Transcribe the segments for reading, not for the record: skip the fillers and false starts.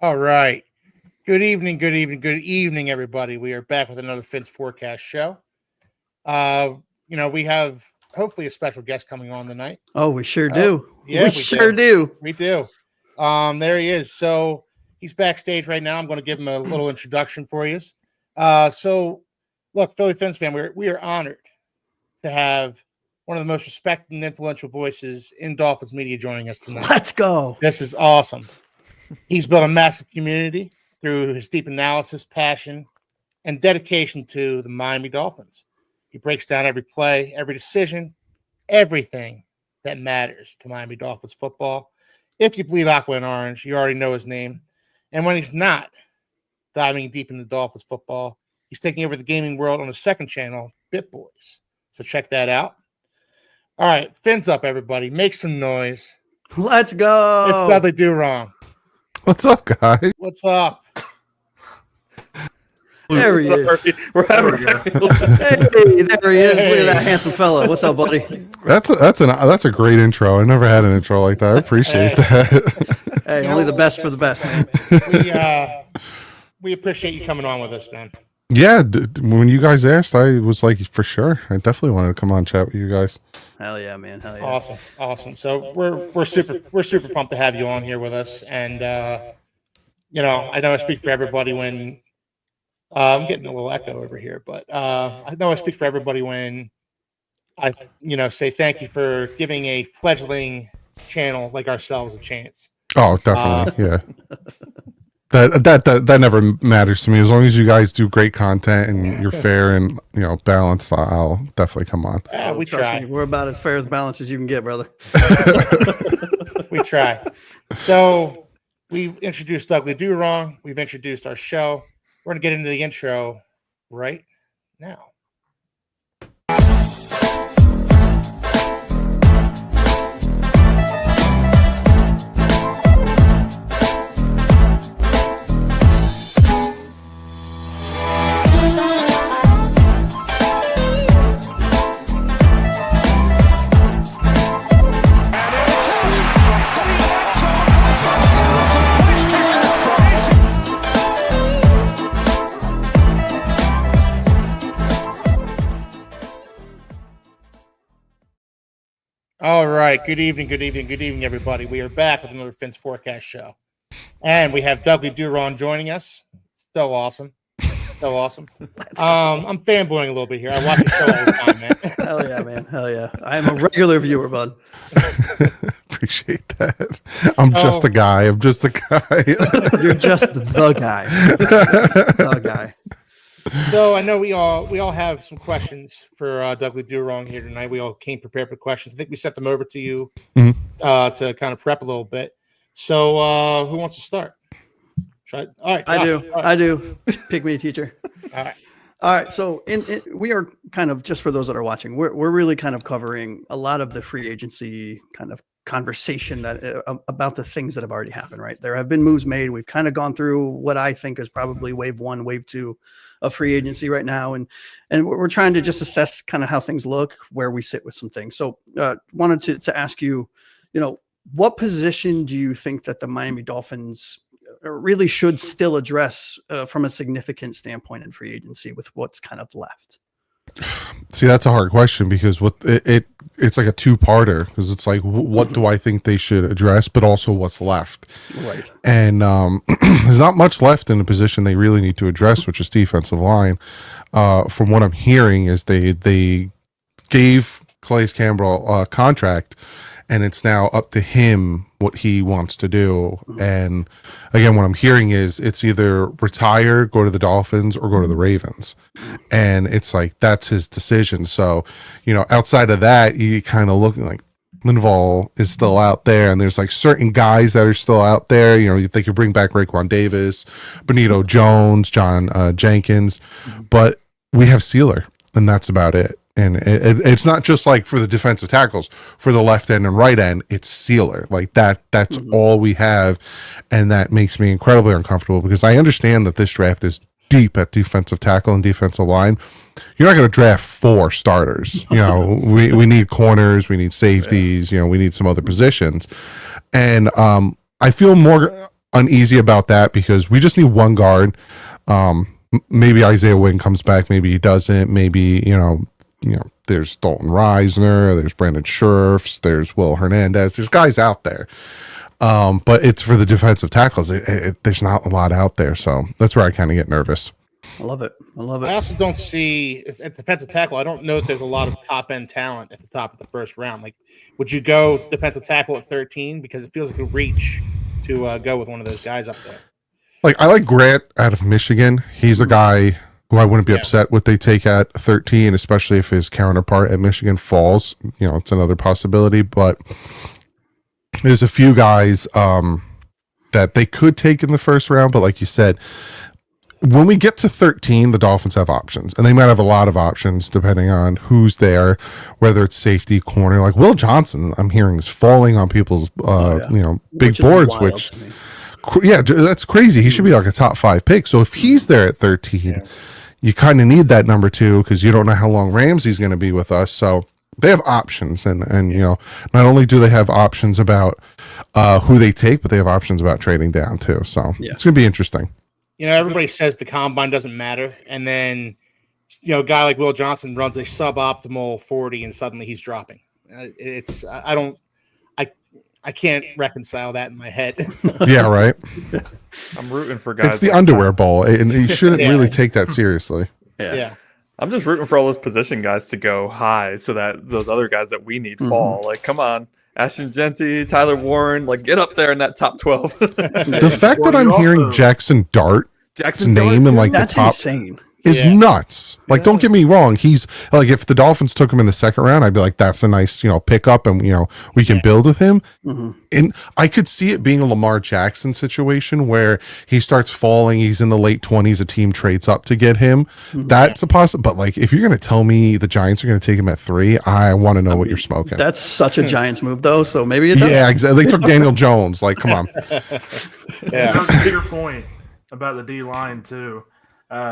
All right. Good evening, everybody. We are back with another Phins Forecast show. We have hopefully a special guest coming on tonight. Oh, we sure do. Yeah, we sure do. We do. There he is. So he's backstage right now. I'm going to give him a little introduction for you. Look, Philly Phins fan, we are honored to have one of the most respected and influential voices in Dolphins media joining us tonight. Let's go. This is awesome. He's built a massive community through his deep analysis, passion, and dedication to the Miami Dolphins. He breaks down every play, every decision, everything that matters to Miami Dolphins football. If you bleed aqua and orange, you already know his name. And when he's not diving deep into Dolphins football, he's taking over the gaming world on his second channel, Bit Boys. So check that out. All right, fins up, everybody. Make some noise. Let's go. It's DouglieDoWrong. What's up, guys? What's up? There he is. We're having Hey, there he is. Look at that handsome fella. What's up, buddy? That's a great intro. I never had an intro like that. I appreciate that. Hey, only the best for the best, man. We appreciate you coming on with us, man. Yeah, when you guys asked, I was like, for sure. I definitely wanted to come on and chat with you guys. Hell yeah, man. Hell yeah. Awesome. So we're super pumped to have you on here with us, and I know I speak for everybody when I'm getting a little echo over here, but I know I speak for everybody when I say thank you for giving a fledgling channel like ourselves a chance. Oh, definitely, yeah. That never matters to me. As long as you guys do great content and you're fair and balanced, I'll definitely come on. We try. Me, we're about as fair as balanced as you can get, brother. We try. So we've introduced DouglieDoWrong. We've introduced our show. We're going to get into the intro right now. All right. Good evening, everybody. We are back with another Phins Forecast show. And we have DouglieDoWrong joining us. So awesome. I'm fanboying a little bit here. I watch the show all the time, man. Hell yeah, man. Hell yeah. I am a regular viewer, bud. Appreciate that. I'm just a guy. You're just the guy. The guy. So I know we all have some questions for DouglieDoWrong here tonight. We all came prepared for questions. I think we sent them over to you to kind of prep a little bit. So who wants to start? All right, Josh. I do. Pick me, teacher. All right. So we are kind of, just for those that are watching, we're really kind of covering a lot of the free agency kind of conversation that about the things that have already happened. Right, there have been moves made. We've kind of gone through what I think is probably wave one, wave two of free agency right now, and we're trying to just assess kind of how things look, where we sit with some things. So wanted to ask you, what position do you think that the Miami Dolphins really should still address from a significant standpoint in free agency with what's kind of left? See, that's a hard question because it's like a two-parter, because it's like, what do I think they should address, but also what's left. Right. And there's not much left in the position they really need to address, which is defensive line. From what I'm hearing is they gave Calais Campbell a contract, and it's now up to him what he wants to do. And again, what I'm hearing is it's either retire, go to the Dolphins, or go to the Ravens. And it's like, that's his decision. So, outside of that, you kind of look like Linval is still out there, and there's like certain guys that are still out there. They could bring back Raekwon Davis, Benito Jones, John Jenkins, but we have Sealer, and that's about it. And it's not just like for the defensive tackles, for the left end and right end, it's Sealer. Like that's all we have. And that makes me incredibly uncomfortable, because I understand that this draft is deep at defensive tackle and defensive line. You're not going to draft 4 starters. We need corners, we need safeties, we need some other positions. And I feel more uneasy about that because we just need one guard. Maybe Isaiah Wynn comes back, maybe he doesn't. Maybe there's Dalton Reisner, there's Brandon Scherfs, there's Will Hernandez. There's guys out there, but it's for the defensive tackles. There's not a lot out there, so that's where I kind of get nervous. I love it. I also don't see at defensive tackle. I don't know if there's a lot of top end talent at the top of the first round. Like, would you go defensive tackle at 13 because it feels like a reach to go with one of those guys up there? Like, I like Grant out of Michigan. He's a guy who I wouldn't be upset with they take at 13, especially if his counterpart at Michigan falls. It's another possibility, but there's a few guys that they could take in the first round, but like you said, when we get to 13, the Dolphins have options, and they might have a lot of options depending on who's there, whether it's safety, corner. Like Will Johnson, I'm hearing is falling on people's, big boards, which, that's crazy. He should be like a top 5 pick. So if he's there at 13, you kind of need that number 2 because you don't know how long Ramsey's going to be with us. So they have options, and not only do they have options about who they take, but they have options about trading down too. So it's going to be interesting. Everybody says the combine doesn't matter, and then a guy like Will Johnson runs a suboptimal 40, and suddenly he's dropping. I can't reconcile that in my head. Yeah, right. I'm rooting for guys. It's the underwear bowl, and you shouldn't really take that seriously. Yeah. I'm just rooting for all those position guys to go high so that those other guys that we need fall. Like, come on. Ashton Genty, Tyler Warren, like get up there in that top 12. The fact that I'm hearing Jackson Dart's name in like that's the top insane. Is nuts. Like, don't get me wrong. He's like, if the Dolphins took him in the second round, I'd be like, that's a nice, pickup, and we can build with him. And I could see it being a Lamar Jackson situation where he starts falling. He's in the late 20s. A team trades up to get him. That's a possible. But like, if you're going to tell me the Giants are going to take him at 3, I want to know what you're smoking. That's such a Giants move, though. So maybe it does. Yeah, exactly. They took Daniel Jones. Like, come on. To your point about the D line too.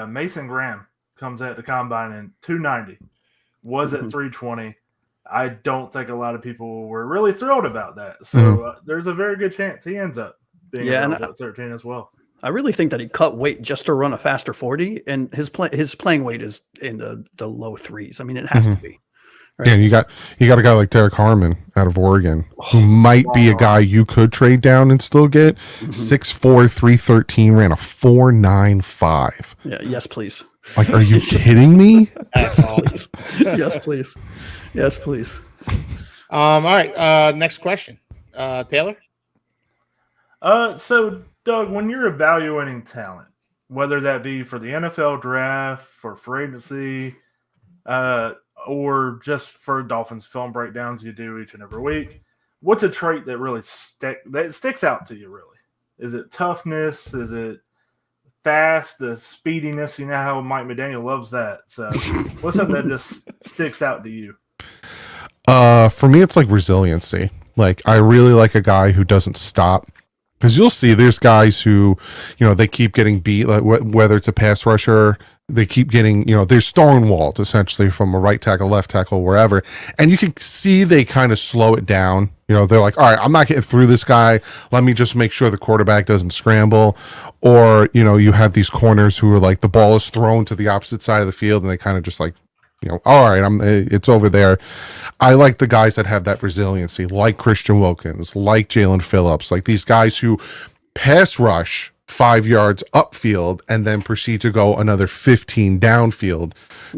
Mason Graham comes at the combine in 290, was at 320. I don't think a lot of people were really thrilled about that. So there's a very good chance he ends up being at 13 as well. I really think that he cut weight just to run a faster 40, and his playing weight is in the low 3s. I mean, it has to be. Right? Yeah, you got a guy like Derek Harmon out of Oregon who might be a guy you could trade down and still get. 6'4", 313, ran a 4.95. Yeah, yes, please. Like, are you kidding me? That's awesome. Yes, please. Yes, please. All right. Next question, Taylor. So Doug, when you're evaluating talent, whether that be for the NFL draft, for free agency, or just for Dolphins film breakdowns you do each and every week, what's a trait that really sticks out to you, really? Is it toughness? Is it fast? The speediness? You know how Mike McDaniel loves that. So what's something that just sticks out to you? For me, it's like resiliency. Like, I really like a guy who doesn't stop. Because you'll see there's guys who, they keep getting beat, like whether it's a pass rusher, they keep getting, they're stonewalled essentially from a right tackle, left tackle, wherever. And you can see they kind of slow it down. They're like, all right, I'm not getting through this guy. Let me just make sure the quarterback doesn't scramble. Or, you have these corners who are like, the ball is thrown to the opposite side of the field and they kind of just like, all right, it's over there. I like the guys that have that resiliency, like Christian Wilkins, like Jalen Phillips, like these guys who pass rush 5 yards upfield and then proceed to go another 15 downfield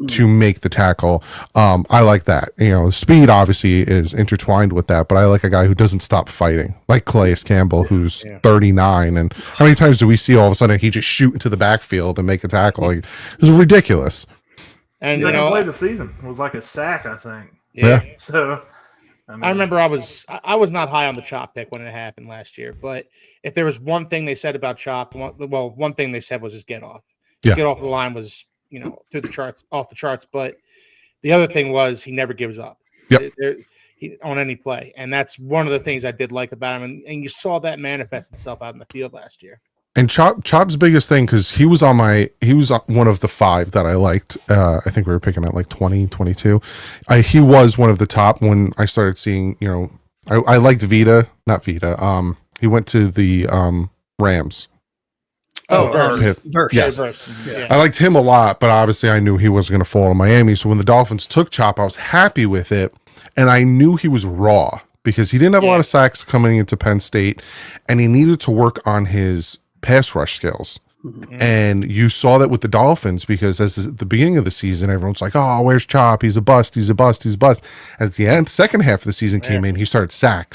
to make the tackle. I like that. Speed obviously is intertwined with that, but I like a guy who doesn't stop fighting, like Calais Campbell, who's 39. And how many times do we see all of a sudden he just shoot into the backfield and make a tackle? Like, it was ridiculous. And play the season. It was like a sack, I think. Yeah. So I remember I was not high on the Chop pick when it happened last year, but if there was one thing they said about Chop, one thing they said was his get off. His get off the line was, through the charts, off the charts. But the other thing was he never gives up on any play. And that's one of the things I did like about him. And you saw that manifest itself out in the field last year. And Chop's biggest thing, because he was one of the 5 that I liked. I think we were picking at like 20, 22. He was one of the top when I started seeing, I liked not Vita. He went to the Rams. Verse. Yes. Yeah. I liked him a lot, but obviously I knew he wasn't going to fall to Miami. So when the Dolphins took Chop, I was happy with it. And I knew he was raw because he didn't have a lot of sacks coming into Penn State, and he needed to work on his pass rush skills. And you saw that with the Dolphins, because as the beginning of the season, everyone's like, "Oh, where's Chop? He's a bust. He's a bust. He's a bust." As the second half of the season came in, he started sack,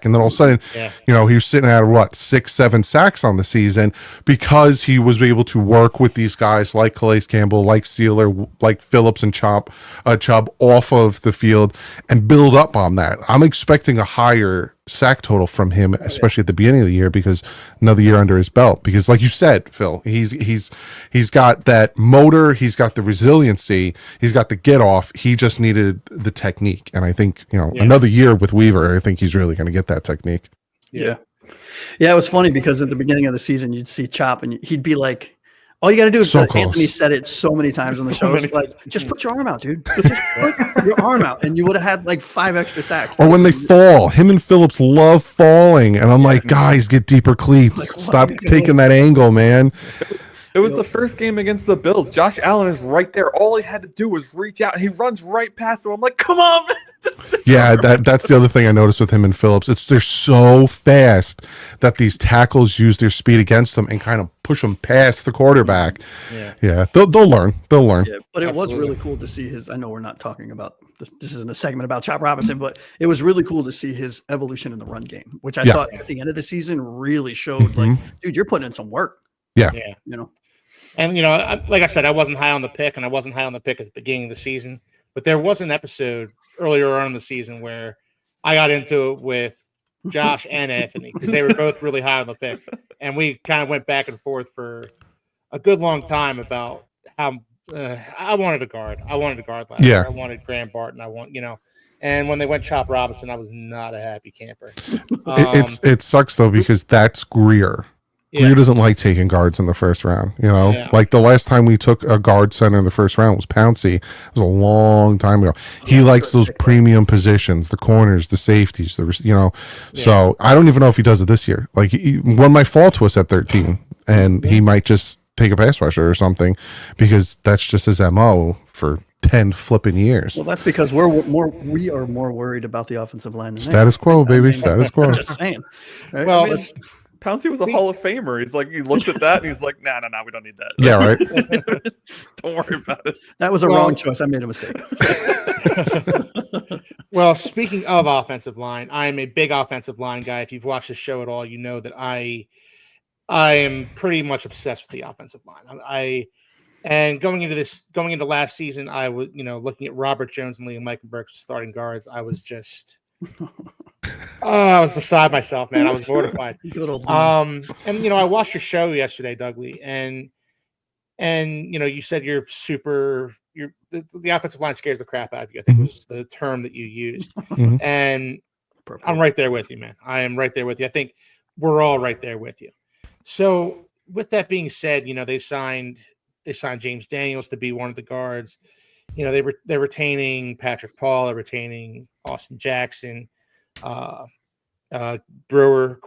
and then all of a sudden, you know, he was sitting at what 6-7 sacks on the season because he was able to work with these guys like Calais Campbell, like Sealer, like Phillips and Chubb off of the field and build up on that. I'm expecting a higher sack total from him, especially at the beginning of the year, because another year under his belt. Because like you said, Phil, he's got that motor, he's got the resiliency, he's got the get off. He just needed the technique, and I think, you know, another year with Weaver, I think he's really going to get that technique. Yeah, it was funny because at the beginning of the season, you'd see Chop, and he'd be like, "All you got to do is," So Anthony close. said it so many times on the show, like, "Just put your arm out, dude. Just put your arm out," and you would have had like 5 extra sacks. Or when they fall, him and Phillips love falling, and I'm like, guys, get deeper cleats. Like, what Stop are you taking that angle, man. It was the first game against the Bills. Josh Allen is right there. All he had to do was reach out, and he runs right past him. I'm like, come on, man. Yeah, that's the other thing I noticed with him and Phillips. They're so fast that these tackles use their speed against them and kind of push them past the quarterback. Yeah, they'll learn. They'll learn. Yeah, but it was really cool to see his. I know we're not talking about this isn't a segment about Chop Robinson, but it was really cool to see his evolution in the run game, which I thought at the end of the season really showed. Like, dude, you're putting in some work. Yeah. You know. And, you know, like I said, I wasn't high on the pick, and I wasn't high on the pick at the beginning of the season. But there was an episode earlier on in the season where I got into it with Josh and Anthony because they were both really high on the pick. And we kind of went back and forth for a good long time about how I wanted a guard. I wanted a guard last year. I wanted Graham Barton. And when they went Chop Robinson, I was not a happy camper. It sucks, though, because that's Greer. Greer doesn't like taking guards in the first round, you know. Like the last time we took a guard center in the first round was Pouncey. It was a long time ago. He likes those premium positions, the corners, the safeties, So I don't even know if he does it this year. Like one might fall to us at 13, and he might just take a pass rusher or something, because that's just his MO for 10 flipping years. Well, that's because we are more worried about the offensive line than Status quo, baby. Status quo. I'm just saying. Right? Well, Pouncey was a Hall of Famer. He's like, he looks at that and he's like, nah, we don't need that. Yeah, right. Don't worry about it. That was a wrong choice. I made a mistake. Well, speaking of offensive line, I am a big offensive line guy. If you've watched the show at all, you know that I am pretty much obsessed with the offensive line. And going into last season, I was, looking at Robert Jones and Liam Eichenberg starting guards. I was just, I was beside myself, man. I was mortified. Good old and I watched your show yesterday, Dougie, and you said the offensive line scares the crap out of you. I think was the term that you used, and I'm right there with you, man. I am right there with you. I think we're all right there with you. So, with that being said, they signed James Daniels to be one of the guards. They're retaining Patrick Paul, they're retaining Austin Jackson, Brewer,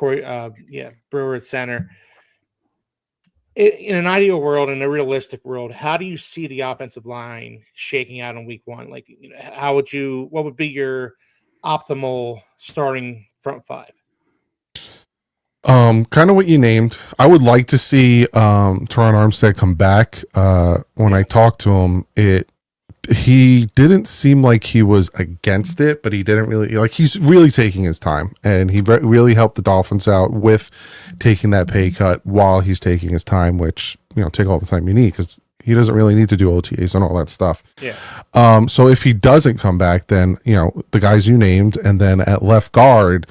Brewer at center. In an ideal world, in a realistic world, how do you see the offensive line shaking out in week one? Like, what would be your optimal starting front five? Kind of what you named. I would like to see Teron Armstead come back. When I talked to him, he didn't seem like he was against it, but he didn't really he's really taking his time, and he really helped the Dolphins out with taking that pay cut while he's taking his time, which, take all the time you need, because he doesn't really need to do OTAs and all that stuff. Yeah. So if he doesn't come back, then, the guys you named, and then at left guard,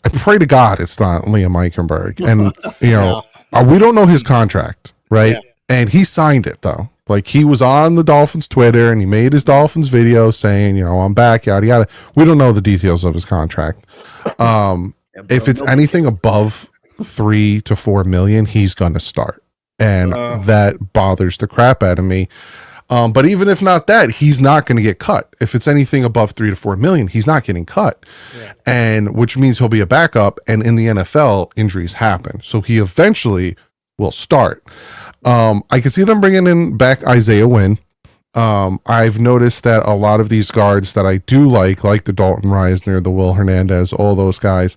I pray to God it's not Liam Eichenberg. And, we don't know his contract, right? Yeah. And he signed it, though. Like, he was on the Dolphins Twitter, and he made his Dolphins video saying, I'm back, yada, yada. We don't know the details of his contract. If it's anything above 3 to 4 million, he's going to start. And that bothers the crap out of me. But even if not that, he's not going to get cut. If it's anything above 3 to 4 million, he's not getting cut. Yeah. And which means he'll be a backup. And in the NFL, injuries happen. So he eventually will start. I can see them bringing in back Isaiah Wynn. I've noticed that a lot of these guards that I do like the Dalton Reisner, the Will Hernandez, all those guys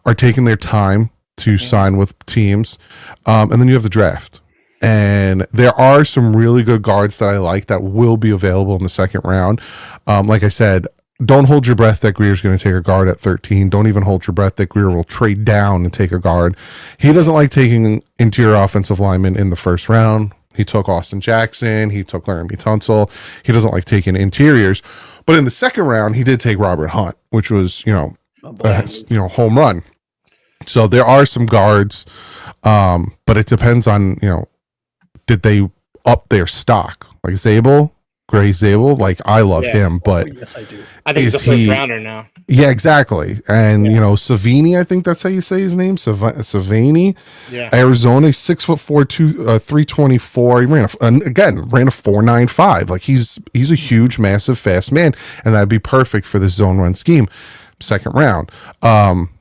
are taking their time to sign with teams. And then you have the draft. And there are some really good guards that I like that will be available in the second round. Like I said, don't hold your breath that Greer's going to take a guard at 13. Don't even hold your breath that Greer will trade down and take a guard. He doesn't like taking interior offensive linemen in the first round. He took Austin Jackson. He took Laramie Tunsil. He doesn't like taking interiors. But in the second round, he did take Robert Hunt, which was, home run. So there are some guards, but it depends on, did they up their stock? Like Gray Zabel, like I love him, but yes, I do. I think he's a first rounder now. Yeah, exactly. And Savini, I think that's how you say his name, Savini. Yeah, Arizona, 6'4", 324. He ran a 4.95. Like he's a huge, massive, fast man, and that'd be perfect for the zone run scheme. Second round.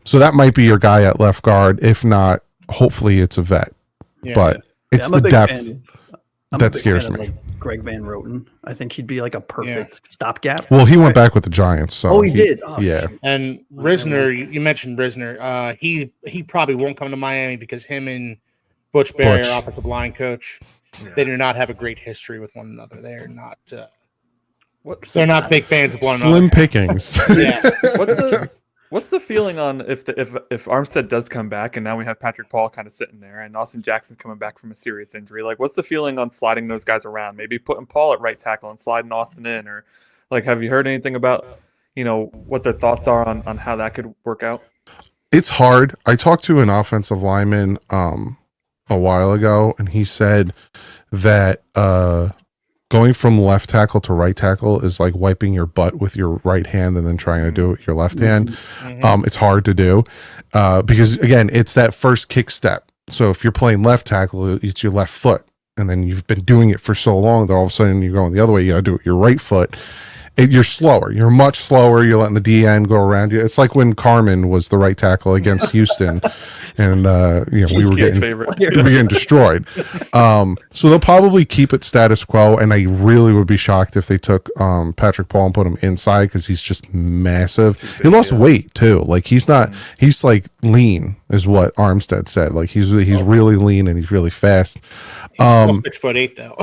So that might be your guy at left guard. If not, hopefully it's a vet. Yeah. But it's I'm the a big depth fan of- that scares me. like Greg Van Roten. I think he'd be like a perfect stopgap. Well, he went back with the Giants. So Oh, he did? Oh, yeah. shoot. and Risner, you mentioned Risner. He probably won't come to Miami because him and Butch Berry, our offensive line coach, they do not have a great history with one another. They're not. They're not big fans of one Slim another. pickings. Yeah. What's the feeling on if Armstead does come back and now we have Patrick Paul kind of sitting there and Austin Jackson's coming back from a serious injury? Like, what's the feeling on sliding those guys around? Maybe putting Paul at right tackle and sliding Austin in, or like, have you heard anything about what their thoughts are on how that could work out? It's hard. I talked to an offensive lineman a while ago, and he said that going from left tackle to right tackle is like wiping your butt with your right hand and then trying to do it with your left hand. It's hard to do because, again, it's that first kick step. So if you're playing left tackle, it's your left foot. And then you've been doing it for so long that all of a sudden you're going the other way. You got to do it with your right foot. You're slower. You're much slower. You're letting the DN go around you. It's like when Carmen was the right tackle against Houston, and we were getting destroyed. So they'll probably keep it status quo, and I really would be shocked if they took Patrick Paul and put him inside because he's just massive. He lost weight too. Like he's not. He's like lean, is what Armstead said. Like he's really lean and he's really fast. He's still 6'8" though.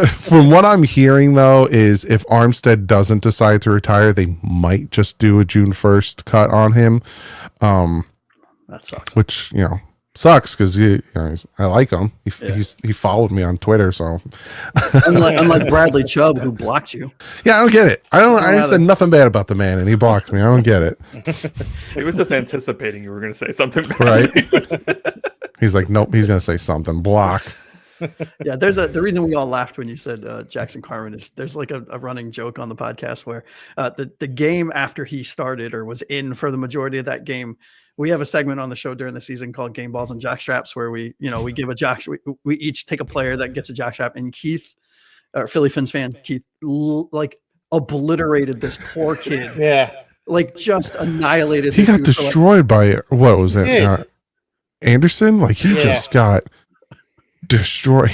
From what I'm hearing, though, is if Armstead doesn't decide to retire, they might just do a June 1st cut on him. That sucks. Which, sucks because I like him. He followed me on Twitter, so unlike Bradley Chubb, who blocked you. Yeah, I don't get it. I said nothing bad about the man, and he blocked me. I don't get it. He was just anticipating you were going to say something bad. Right? He's like, nope. He's going to say something. Block. Yeah, the reason we all laughed when you said Jackson Carman is there's like a running joke on the podcast where the game after he started or was in for the majority of that game, we have a segment on the show during the season called Game Balls and Jockstraps where we give a jock, we each take a player that gets a jockstrap, and Keith, or Philly Phins fan Keith, like obliterated this poor kid. Yeah, like just annihilated. He got destroyed by what was it? Anderson? Like he just got destroyed.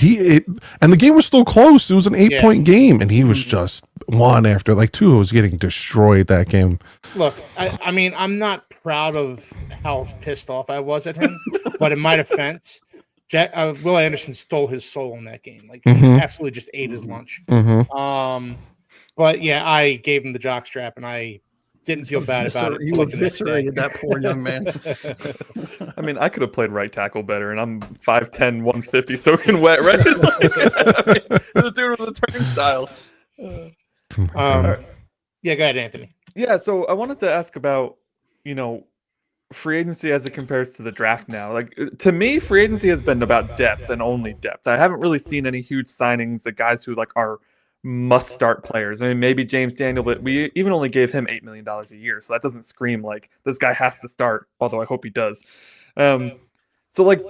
And the game was still close. It was an 8-point game, and he was just one after like two. It was getting destroyed that game. Look, I mean, I'm not proud of how pissed off I was at him, but in my defense, Will Anderson stole his soul in that game. Like he absolutely just ate his lunch. But yeah, I gave him the jockstrap, and I didn't feel bad about it. You eviscerated that poor young man. I mean, I could have played right tackle better, and I'm 5'10", 150, soaking wet, right? The dude with the turnstile. Yeah, go ahead, Anthony. Yeah, so I wanted to ask about, free agency as it compares to the draft now. Like, to me, free agency has been about depth and only depth. I haven't really seen any huge signings, the guys who are must-start players. I mean, maybe James Daniel, but we even only gave him $8 million a year, so that doesn't scream like this guy has to start, although I hope he does. So, like,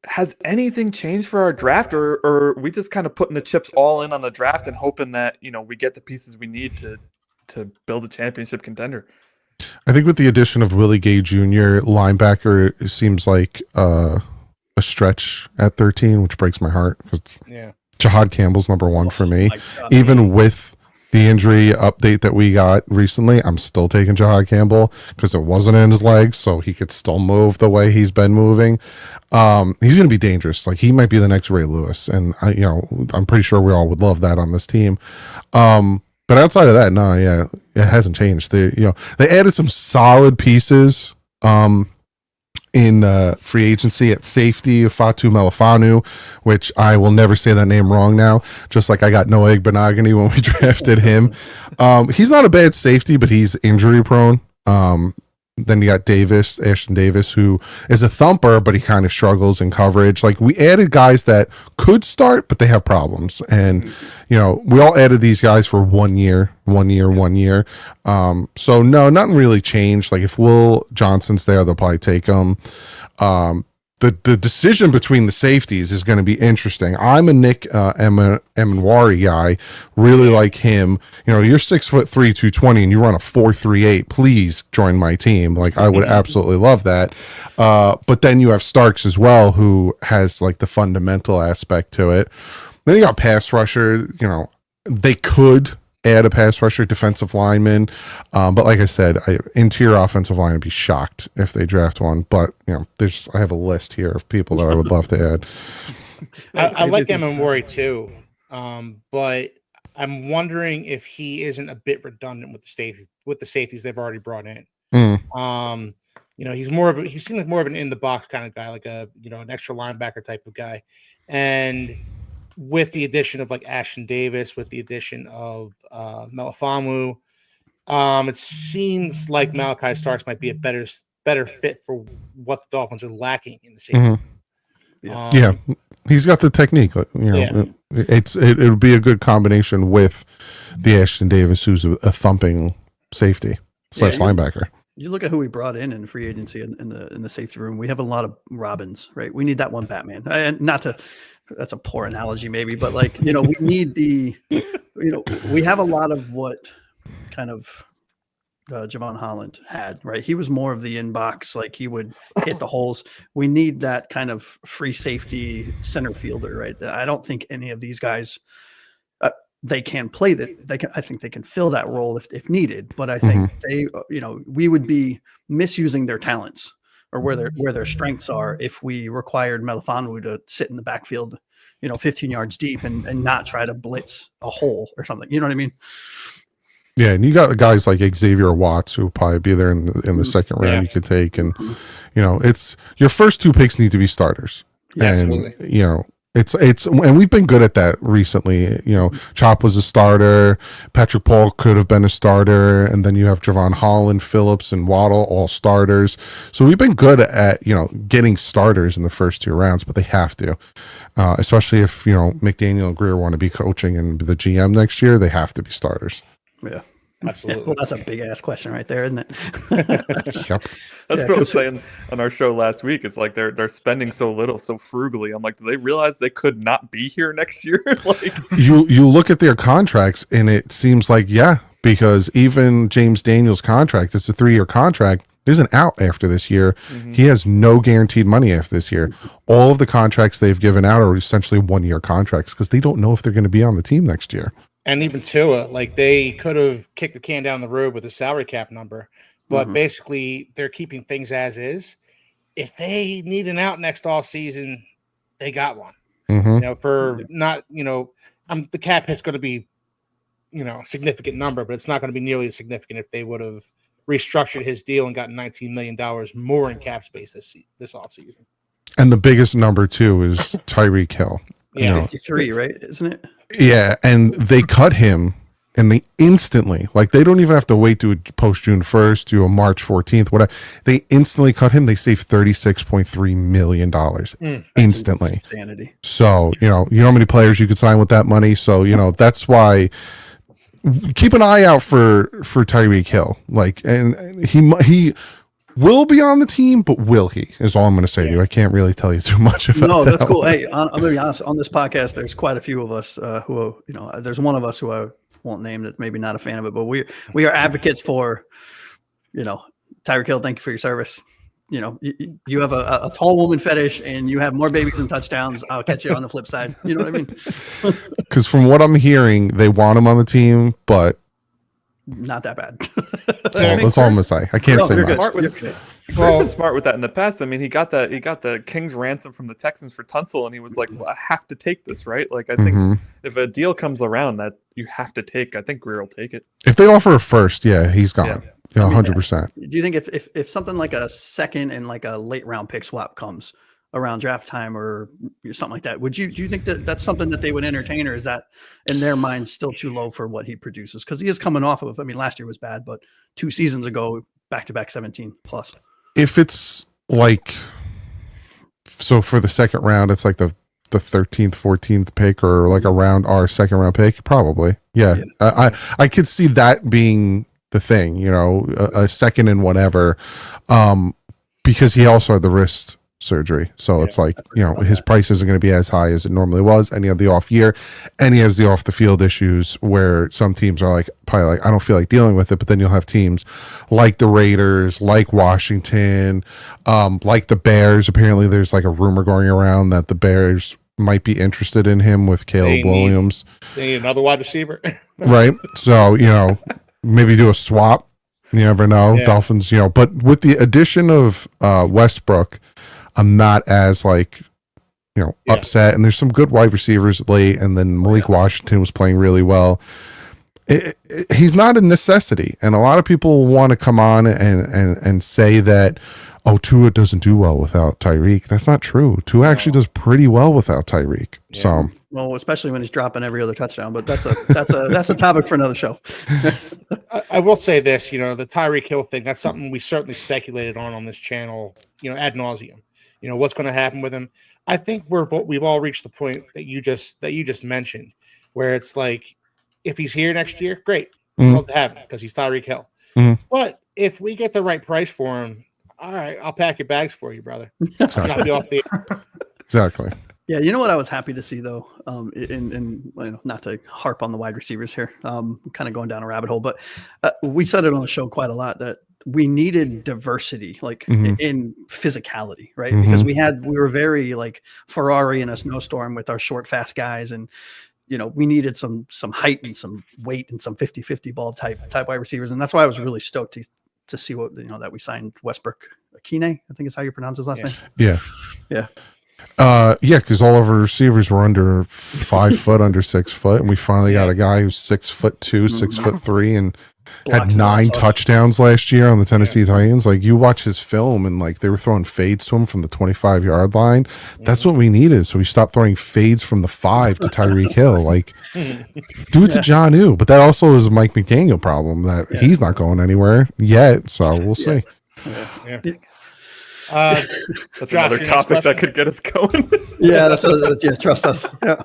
has anything changed for our draft, or are we just kind of putting the chips all in on the draft and hoping that, you know, we get the pieces we need to build a championship contender? I think with the addition of Willie Gay Jr., linebacker, it seems like a stretch at 13, which breaks my heart because Yeah. Jahad Campbell's number one for me. My God. Even with the injury update that we got recently, I'm still taking Jahad Campbell because it wasn't in his legs, so he could still move the way he's been moving. He's going to be dangerous. Like, he might be the next Ray Lewis, and I'm pretty sure we all would love that on this team. But outside of that, no, yeah, it hasn't changed. They added some solid pieces in free agency at safety, Fatu Melifanu, which I will never say that name wrong now, just like I got Noah Igbenogany when we drafted him. He's not a bad safety, but he's injury prone. Then you got Ashton Davis, who is a thumper, but he kind of struggles in coverage. Like, we added guys that could start, but they have problems. And, we all added these guys for 1 year. So no, nothing really changed. Like, if Will Johnson's there, they'll probably take him. The decision between the safeties is going to be interesting. I'm a Nick Emanwari guy, really like him. You're 6'3", 220, and you run a 4.38. Please join my team. Like, I would absolutely love that. But then you have Starks as well, who has like the fundamental aspect to it. Then you got pass rusher. They could add a pass rusher, defensive lineman, but like I said, interior offensive line would be shocked if they draft one. But I have a list here of people that I would love to add. I like Emanwari too, but I'm wondering if he isn't a bit redundant with the safeties they've already brought in. He seems like more of an in the box kind of guy, like an extra linebacker type of guy, and with the addition of like Ashton Davis, with the addition of Melifonwu, it seems like Malachi Starks might be a better fit for what the Dolphins are lacking in the safety. Yeah, he's got the technique. It would be a good combination with the Ashton Davis, who's a thumping safety / linebacker. You look at who we brought in free agency in the safety room. We have a lot of Robins, right? We need that one Batman, and that's a poor analogy maybe, but we need we have a lot of what kind of Javon Holland had, right? He was more of the inbox, like he would hit the holes. We need that kind of free safety center fielder, right? I don't think any of these guys, they can play that. I think they can fill that role if needed, but I think we would be misusing their talents or where their strengths are if we required Melifonwu to sit in the backfield, 15 yards deep and not try to blitz a hole or something. You know what I mean? Yeah, and you got guys like Xavier Watts who will probably be there in the second round. You could take, and it's your first two picks need to be starters. Yeah, and absolutely. It's and we've been good at that recently. Chop was a starter. Patrick Paul could have been a starter, and then you have Javon Holland, Phillips, and Waddle, all starters. So we've been good at getting starters in the first two rounds, but they have to, especially if McDaniel and Greer want to be coaching and the GM next year. They have to be starters. Yeah. Absolutely. Well, that's a big ass question right there, isn't it? Yep. That's what I was saying on our show last week. It's like they're spending so little, so frugally. I'm like, do they realize they could not be here next year? Like, you look at their contracts, and it seems like because even James Daniels' contract, it's a 3-year contract. There's an out after this year. He has no guaranteed money after this year. All of the contracts they've given out are essentially 1-year contracts because they don't know if they're going to be on the team next year. And even Tua, like, they could have kicked the can down the road with a salary cap number, but basically they're keeping things as is. If they need an out next off season, they got one. For not, the cap hit's going to be, a significant number, but it's not going to be nearly as significant if they would have restructured his deal and gotten $19 million more in cap space this offseason. And the biggest number too is Tyreek Hill. Yeah, 53, right? Isn't it? Yeah, and they cut him, and they instantly, like, they don't even have to wait to post June 1st, do a March 14th, whatever. They instantly cut him. They saved $36.3 million instantly. Insanity. So, you know how many players you could sign with that money. So, that's why keep an eye out for Tyreek Hill. Like, and he will be on the team, but will he? Is all I'm going to say to you. I can't really tell you too much about No, that. that's cool. Hey, I'm gonna be honest. On this podcast, there's quite a few of us who, there's one of us who I won't name that maybe not a fan of it, but we are advocates for, Tyreek Hill. Thank you for your service. You have a tall woman fetish, and you have more babies and touchdowns. I'll catch you on the flip side. You know what I mean? Because from what I'm hearing, they want him on the team, but Not that bad. that's all I'm gonna say. I can't say much. Smart with, Griff's been smart with that in the past. I mean, he got the King's ransom from the Texans for Tunsil, and he was like, well, I have to take this, right? Like, I think if a deal comes around that you have to take, I think Greer will take it. If they offer a first, yeah, he's gone. Yeah, 100%. Do you think if something like a second and like a late round pick swap comes around draft time or something like that, do you think that that's something that they would entertain, or is that in their minds still too low for what he produces? Because he is coming off of, last year was bad, but 2 seasons ago, back-to-back 17 plus. If it's like, so for the second round, it's like the 13th, 14th pick, or like around our second round pick, probably. Yeah. I could see that being the thing, a second and whatever, because he also had the wrist surgery. So it's like, his price isn't going to be as high as it normally was. And he had the off year, and he has the off the field issues where some teams are like, probably like, I don't feel like dealing with it. But then you'll have teams like the Raiders, like Washington, like the Bears. Apparently there's like a rumor going around that the Bears might be interested in him with Caleb Williams. They need another wide receiver. Right. So, maybe do a swap. You never know. Yeah. Dolphins, but with the addition of Westbrook, I'm not as upset. And there's some good wide receivers late, and then Malik Washington was playing really well. He's not a necessity, and a lot of people want to come on and say that, Tua doesn't do well without Tyreek. That's not true. Tua actually does pretty well without Tyreek. Yeah. So, well, especially when he's dropping every other touchdown. But that's a topic for another show. I will say this, the Tyreek Hill thing. That's something we certainly speculated on this channel, ad nauseum. What's going to happen with him. I think we've all reached the point that you just mentioned, where it's like, if he's here next year, great, we'd love to have him because he's Tyreek Hill. But if we get the right price for him, all right, I'll pack your bags for you, brother. Exactly. Exactly. Yeah, you know what I was happy to see though, not to harp on the wide receivers here, kind of going down a rabbit hole, but we said it on the show quite a lot that we needed diversity, like in physicality, right? Because we were very like Ferrari in a snowstorm with our short, fast guys, and we needed some height and some weight and some 50-50 ball type wide receivers, and that's why I was really stoked to see what that we signed Westbrook Akine, I think is how you pronounce his last name. Yeah. Because all of our receivers were under 5 foot, under 6 foot, and we finally got a guy who's 6'2", 6'3", and had 9 touchdowns last year on the Tennessee Titans. Like, you watch his film, and like they were throwing fades to him from the 25-yard line. That's what we needed. So we stopped throwing fades from the 5 to Tyreek Hill. Like, do it to Jonnu. But that also is a Mike McDaniel problem that he's not going anywhere yet. So we'll see. That's another topic that could get us going. Trust us. Yeah.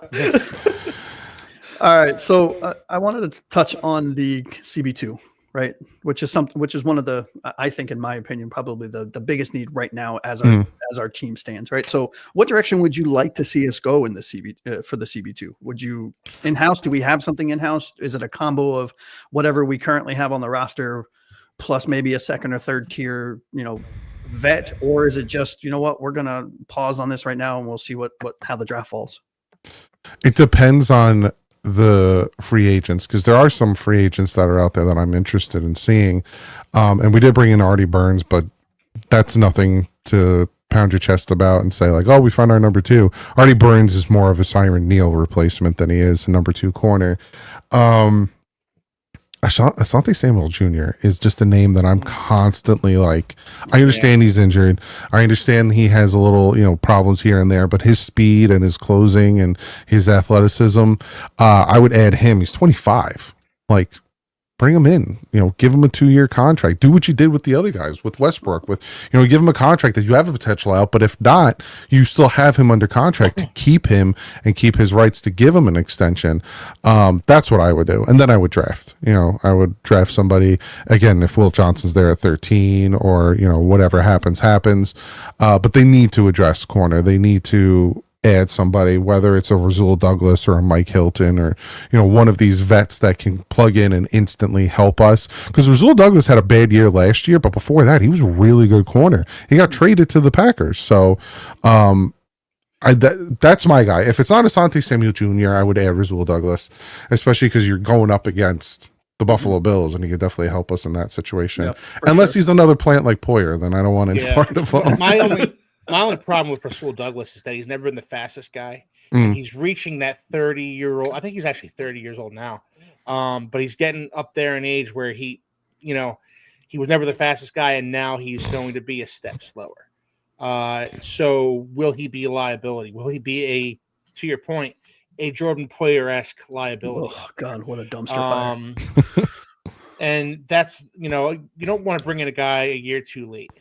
All right, so I wanted to touch on the CB2, right? Which is one of the, I think, in my opinion, probably the biggest need right now as our team stands, right? So, what direction would you like to see us go in the for the CB2? Would you in-house? Do we have something in-house? Is it a combo of whatever we currently have on the roster, plus maybe a second or third tier, vet, or is it just, we're gonna pause on this right now and we'll see how the draft falls? It depends on the free agents, because there are some free agents that are out there that I'm interested in seeing, and we did bring in Artie Burns, but that's nothing to pound your chest about and say like, we found our number 2. Artie Burns is more of a Siren Neal replacement than he is a number 2 corner. Asante Samuel Jr. is just a name that I'm constantly like, I understand he's injured. I understand he has a little, problems here and there, but his speed and his closing and his athleticism, I would add him. He's 25. Like, bring him in, give him a 2-year contract. Do what you did with the other guys, with Westbrook, give him a contract that you have a potential out, but if not, you still have him under contract to keep him and keep his rights to give him an extension. That's what I would do. And then I would draft, I would draft somebody again, if Will Johnson's there at 13 or, whatever happens. But they need to address corner. They need to add somebody, whether it's a Rasul Douglas or a Mike Hilton or one of these vets that can plug in and instantly help us, because Rasul Douglas had a bad year last year, but before that he was a really good corner. He got traded to the Packers, so that's my guy. If it's not Asante Samuel Jr., I would add Rasul Douglas, especially because you're going up against the Buffalo Bills and he could definitely help us in that situation. Unless he's another plant like Poyer, then I don't want any part of him. My only problem with Rasul Douglas is that he's never been the fastest guy. And he's reaching that 30-year-old. I think he's actually 30 years old now. But he's getting up there in age where he was never the fastest guy, and now he's going to be a step slower. So will he be a liability? Will he be to your point, a Jordan Poyer-esque liability? Oh God, what a dumpster fire. And that's, you don't want to bring in a guy a year too late.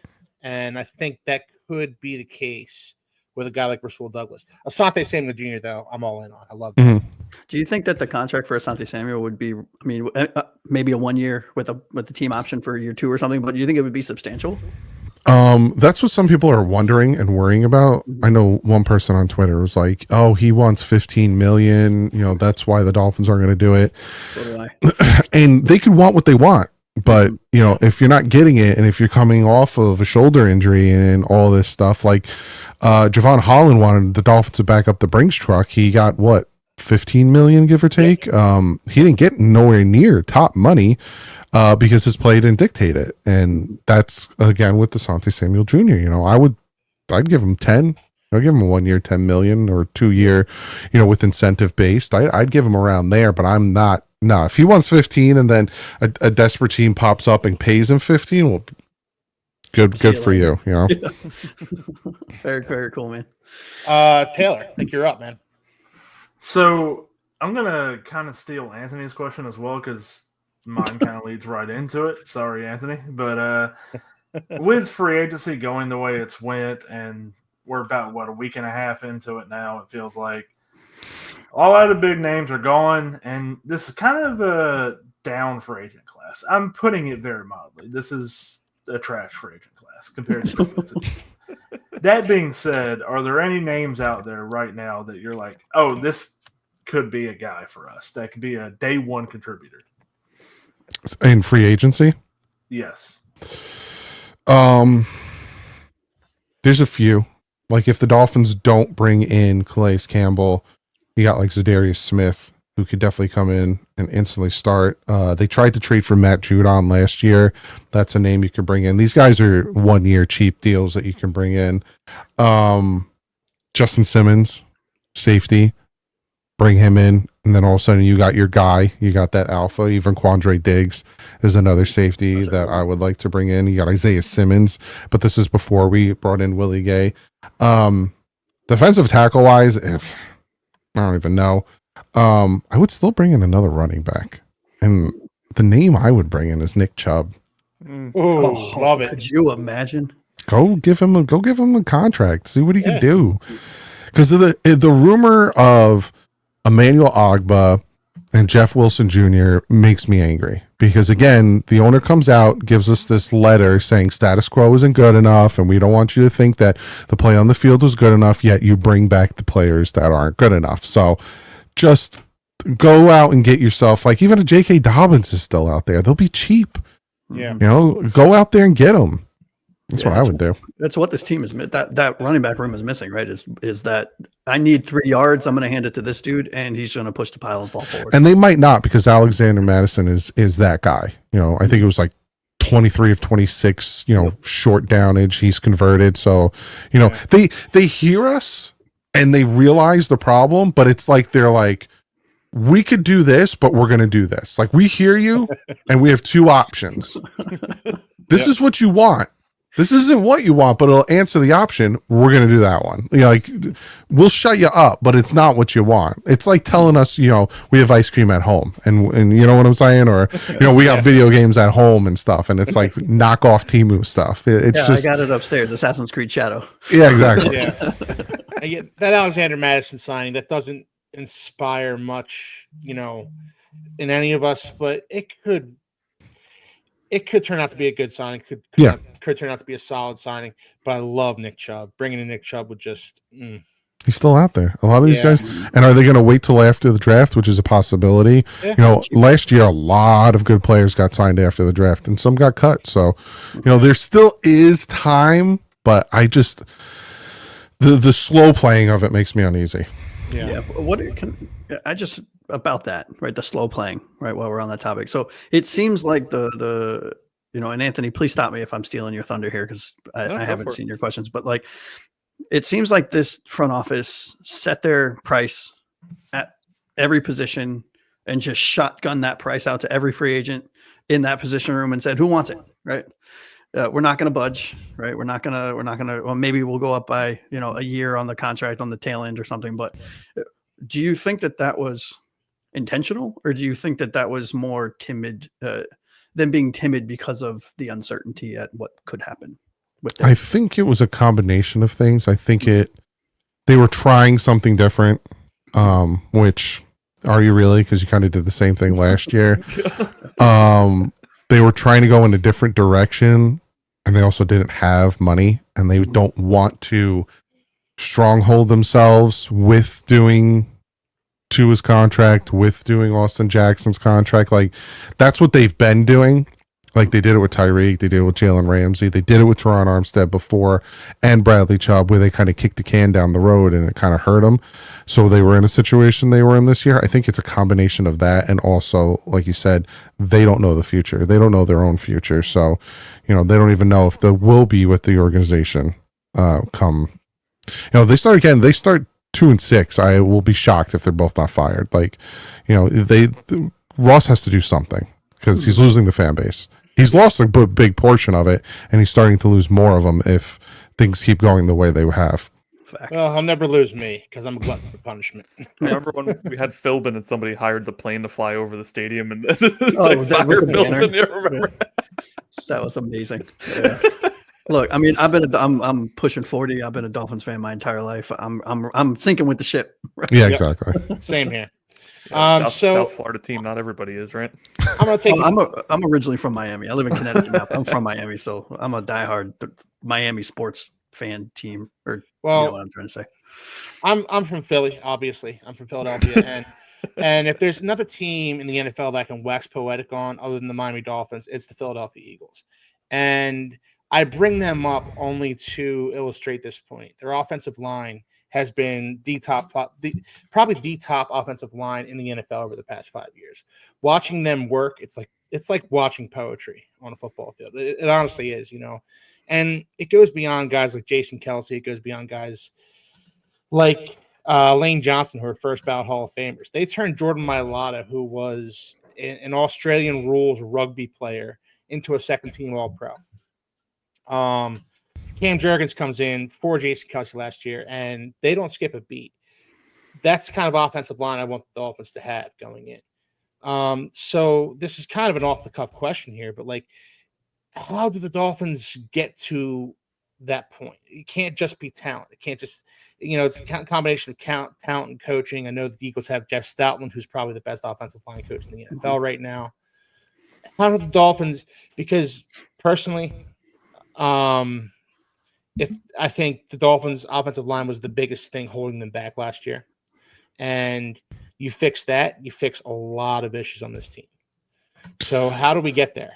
And I think that could be the case with a guy like Rasul Douglas. Asante Samuel Jr., though, I'm all in on. I love that. Do you think that the contract for Asante Samuel would be, maybe a 1 year with the team option for year 2 or something, but do you think it would be substantial? That's what some people are wondering and worrying about. I know one person on Twitter was like, "Oh, he wants 15 million. That's why the Dolphins aren't going to do it." So do I. And they could want what they want, but if you're not getting it, and if you're coming off of a shoulder injury and all this stuff, like Javon Holland wanted the Dolphins to back up the Brinks truck. He got what, 15 million, give or take. He didn't get nowhere near top money. Because his play didn't dictate it. And that's, again, with Asante Samuel Jr. I'd give him 10. I'd give him a 1 year, 10 million, or 2 year, with incentive based. I'd give him around there, but I'm not. No, if he wants 15 and then a desperate team pops up and pays him 15, well, good for you, Yeah. Very, very cool, man. Taylor, I think you're up, man. So I'm going to kind of steal Anthony's question as well, because mine kind of leads right into it. Sorry, Anthony. But with free agency going the way it's went, and we're about, a week and a half into it now, it feels like all of the big names are gone, and this is kind of a down free agent class. I'm putting it very mildly. This is a trash free agent class compared to That being said, are there any names out there right now that you're like, oh, this could be a guy for us that could be a day one contributor? In free agency? Yes. There's a few. Like, if the Dolphins don't bring in Calais Campbell, you got like Zadarius Smith, who could definitely come in and instantly start. They tried to trade for Matt Judon last year. That's a name you can bring in. These guys are 1 year cheap deals that you can bring in. Justin Simmons, safety, bring him in. And then all of a sudden you got your guy, you got that alpha. Even Quandre Diggs is another safety that I would like to bring in. You got Isaiah Simmons, but this is before we brought in Willie Gay. Defensive tackle wise, I don't even know. I would still bring in another running back. And the name I would bring in is Nick Chubb. Oh, love it. Could you imagine? Go give him a contract. See what he can do. Because the rumor of Emmanuel Ogbah and Jeff Wilson Jr. makes me angry, because again, the owner comes out, gives us this letter saying status quo isn't good enough, and we don't want you to think that the play on the field was good enough, yet you bring back the players that aren't good enough. So just go out and get yourself, like, even a J.K. Dobbins is still out there. They'll be cheap. Yeah. Go out there and get them. That's what I would do. That's what this team is. That running back room is missing, right? Is that I need 3 yards. I'm going to hand it to this dude, and he's going to push the pile and fall forward. And they might not, because Alexander Madison is that guy. I think it was like 23 of 26. Short downage. He's converted. So they hear us and they realize the problem, but it's like they're like, we could do this, but we're going to do this. Like, we hear you, and we have 2 options. This is what you want. this isn't what you want, but it'll answer the option. We're going to do that one. Like, we'll shut you up, but it's not what you want. It's like telling us, we have ice cream at home, and you know what I'm saying? Or, we got video games at home and stuff, and it's like knockoff Temu stuff. It's just, I got it upstairs. Assassin's Creed Shadow. Yeah, exactly. Yeah. I get that Alexander Madison signing. That doesn't inspire much, in any of us, but it could turn out to be a good signing. Could turn out to be a solid signing. But I love Nick Chubb. Bringing in Nick Chubb would just. He's still out there. A lot of these guys. And are they going to wait till after the draft, which is a possibility? Yeah. Last year, a lot of good players got signed after the draft, and some got cut. So, there still is time, but I just the slow playing of it makes me uneasy. Yeah. About that, right? The slow playing, right? While we're on that topic. So it seems like the and Anthony, please stop me if I'm stealing your thunder here, because I haven't seen your questions, but like, it seems like this front office set their price at every position and just shotgun that price out to every free agent in that position room and said, who wants it? Right. We're not going to budge, right? We're not going to, well, maybe we'll go up by, a year on the contract on the tail end or something. But do you think that was intentional, or do you think that was more timid, them being timid because of the uncertainty at what could happen with them? I think it was a combination of things. I think they were trying something different, which are you really? Because you kind of did the same thing last year. They were trying to go in a different direction, and they also didn't have money, and they don't want to stronghold themselves with doing Tua's contract, with doing Austin Jackson's contract. Like, that's what they've been doing. Like, they did it with Tyreek, they did it with Jalen Ramsey, they did it with Teron Armstead before, and Bradley Chubb, where they kind of kicked the can down the road and it kind of hurt them. So they were in a situation they were in this year. I think it's a combination of that, and also, like you said, they don't know the future. They don't know their own future. So, they don't even know if they will be with the organization come. They start 2-6. I will be shocked if they're both not fired. Like, Ross has to do something because he's losing the fan base. He's lost a big portion of it, and he's starting to lose more of them if things keep going the way they have. Well, he'll never lose me because I'm a glutton for punishment. Remember when we had Philbin and somebody hired the plane to fly over the stadium and that was amazing. Yeah. Look, I mean, I'm pushing 40. I've been a Dolphins fan my entire life. I'm sinking with the ship. Right? Yeah, exactly. Same here. South Florida team, not everybody is, right? I'm gonna take. I'm originally from Miami. I live in Connecticut now. I'm from Miami, so I'm a diehard Miami sports fan team. Or you know what I'm trying to say. I'm from Philly, obviously. I'm from Philadelphia, and if there's another team in the NFL that I can wax poetic on, other than the Miami Dolphins, it's the Philadelphia Eagles, and I bring them up only to illustrate this point. Their offensive line has been probably the top offensive line in the NFL over the past 5 years. Watching them work, it's like watching poetry on a football field. It honestly is, and it goes beyond guys like Jason Kelsey. It goes beyond guys like Lane Johnson, who are first ballot Hall of Famers. They turned Jordan Mailata, who was an Australian rules rugby player, into a second-team All-Pro. Cam Jurgens comes in for Jason Kelsey last year, and they don't skip a beat. That's the kind of offensive line I want the Dolphins to have going in. So this is kind of an off-the-cuff question here, but how do the Dolphins get to that point? It can't just be talent. It can't just, it's a combination of talent and coaching. I know the Eagles have Jeff Stoutland, who's probably the best offensive line coach in the NFL right now. How do the Dolphins? Because personally, I think the Dolphins' offensive line was the biggest thing holding them back last year, and you fix that, you fix a lot of issues on this team. So how do we get there?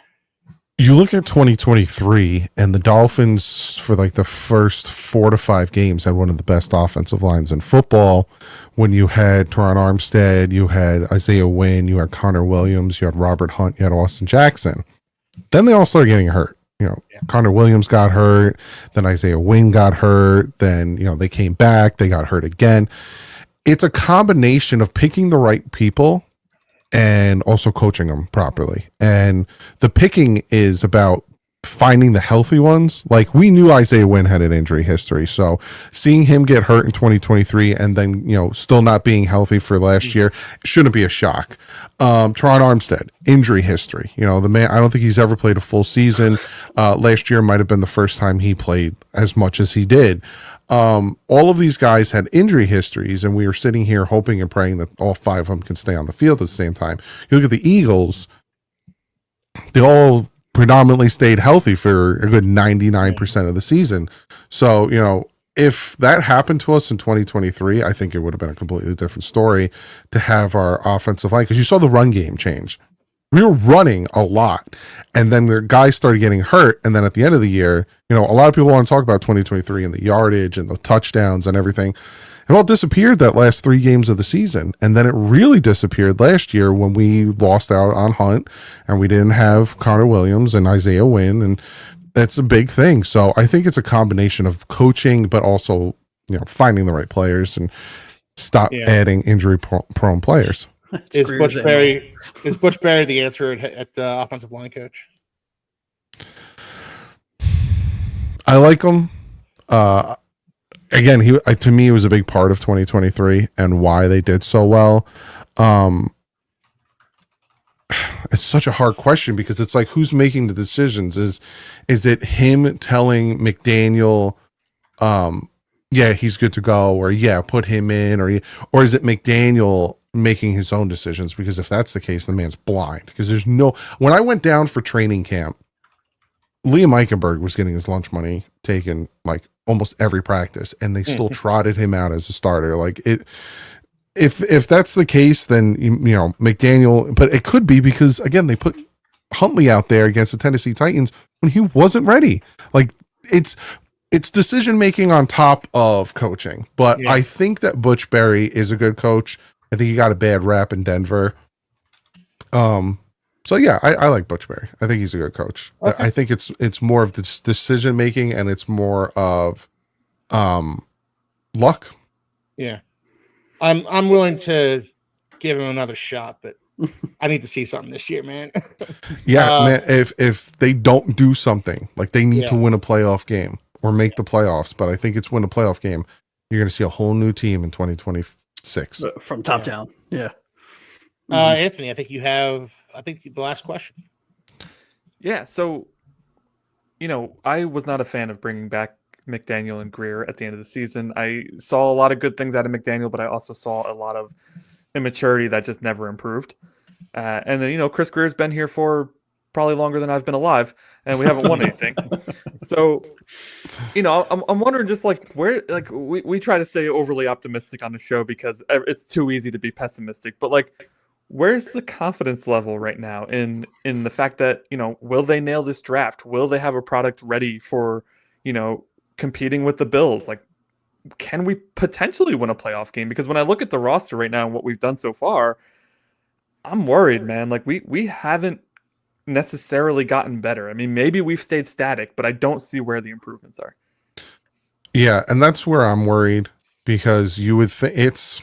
You look at 2023, and the Dolphins for the first 4 to 5 games had one of the best offensive lines in football. When you had Teron Armstead, you had Isaiah Wynn, you had Connor Williams, you had Robert Hunt, you had Austin Jackson. Then they all started getting hurt. Connor Williams got hurt, then Isaiah Wynn got hurt, then, they came back, they got hurt again. It's a combination of picking the right people and also coaching them properly. And the picking is about finding the healthy ones. Like, we knew Isaiah Wynn had an injury history, so seeing him get hurt in 2023 and then, you know, still not being healthy for last year shouldn't be a shock. Teron Armstead, injury history. You know, the man, I don't think he's ever played a full season. Last year might have been the first time he played as much as he did. All of these guys had injury histories, and we were sitting here hoping and praying that all 5 of them can stay on the field at the same time. You look at the Eagles, they all predominantly stayed healthy for a good 99% of the season. So, you know, if that happened to us in 2023, I think it would have been a completely different story to have our offensive line, because you saw the run game change. We were running a lot, and then the guys started getting hurt. And then at the end of the year, you know, a lot of people want to talk about 2023 and the yardage and the touchdowns and everything. It all disappeared that last 3 games of the season. And then it really disappeared last year when we lost out on Hunt and we didn't have Connor Williams and Isaiah Wynn. And that's a big thing. So I think it's a combination of coaching, but also, you know, finding the right players and stop adding injury prone players. Is Butch Berry the answer at offensive line coach? I like him. Again, to me, he was a big part of 2023 and why they did so well. It's such a hard question because it's like, who's making the decisions? Is it him telling McDaniel, yeah, he's good to go, or yeah, put him in, or is it McDaniel making his own decisions? Because if that's the case, the man's blind. Because when I went down for training camp, Liam Eichenberg was getting his lunch money taken like almost every practice, and they still trotted him out as a starter. Like, if that's the case, then you know, McDaniel. But it could be because, again, they put Huntley out there against the Tennessee Titans when he wasn't ready. Like, it's decision making on top of coaching. But I think that Butch Berry is a good coach. I think he got a bad rap in Denver. So yeah, I like Butch Berry. I think he's a good coach. Okay. I think it's more of this decision making, and it's more of luck. Yeah, I'm willing to give him another shot, but I need to see something this year, man. Man, if they don't do something, like they need to win a playoff game or make the playoffs, but I think it's win a playoff game, you're going to see a whole new team in 2026 from top down. Yeah. Anthony, I think the last question. Yeah, so, you know, I was not a fan of bringing back McDaniel and Greer at the end of the season. I saw a lot of good things out of McDaniel, but I also saw a lot of immaturity that just never improved. And then, you know, Chris Greer's been here for probably longer than I've been alive, and we haven't won anything. So, you know, I'm wondering just like where, like we try to stay overly optimistic on the show because it's too easy to be pessimistic, but like, where's the confidence level right now in the fact that, you know, will they nail this draft? Will they have a product ready for, you know, competing with the Bills? Like, can we potentially win a playoff game? Because when I look at the roster right now and what we've done so far, I'm worried, man. Like, we haven't necessarily gotten better. I mean, maybe we've stayed static, but I don't see where the improvements are. Yeah, and that's where I'm worried, because you would think it's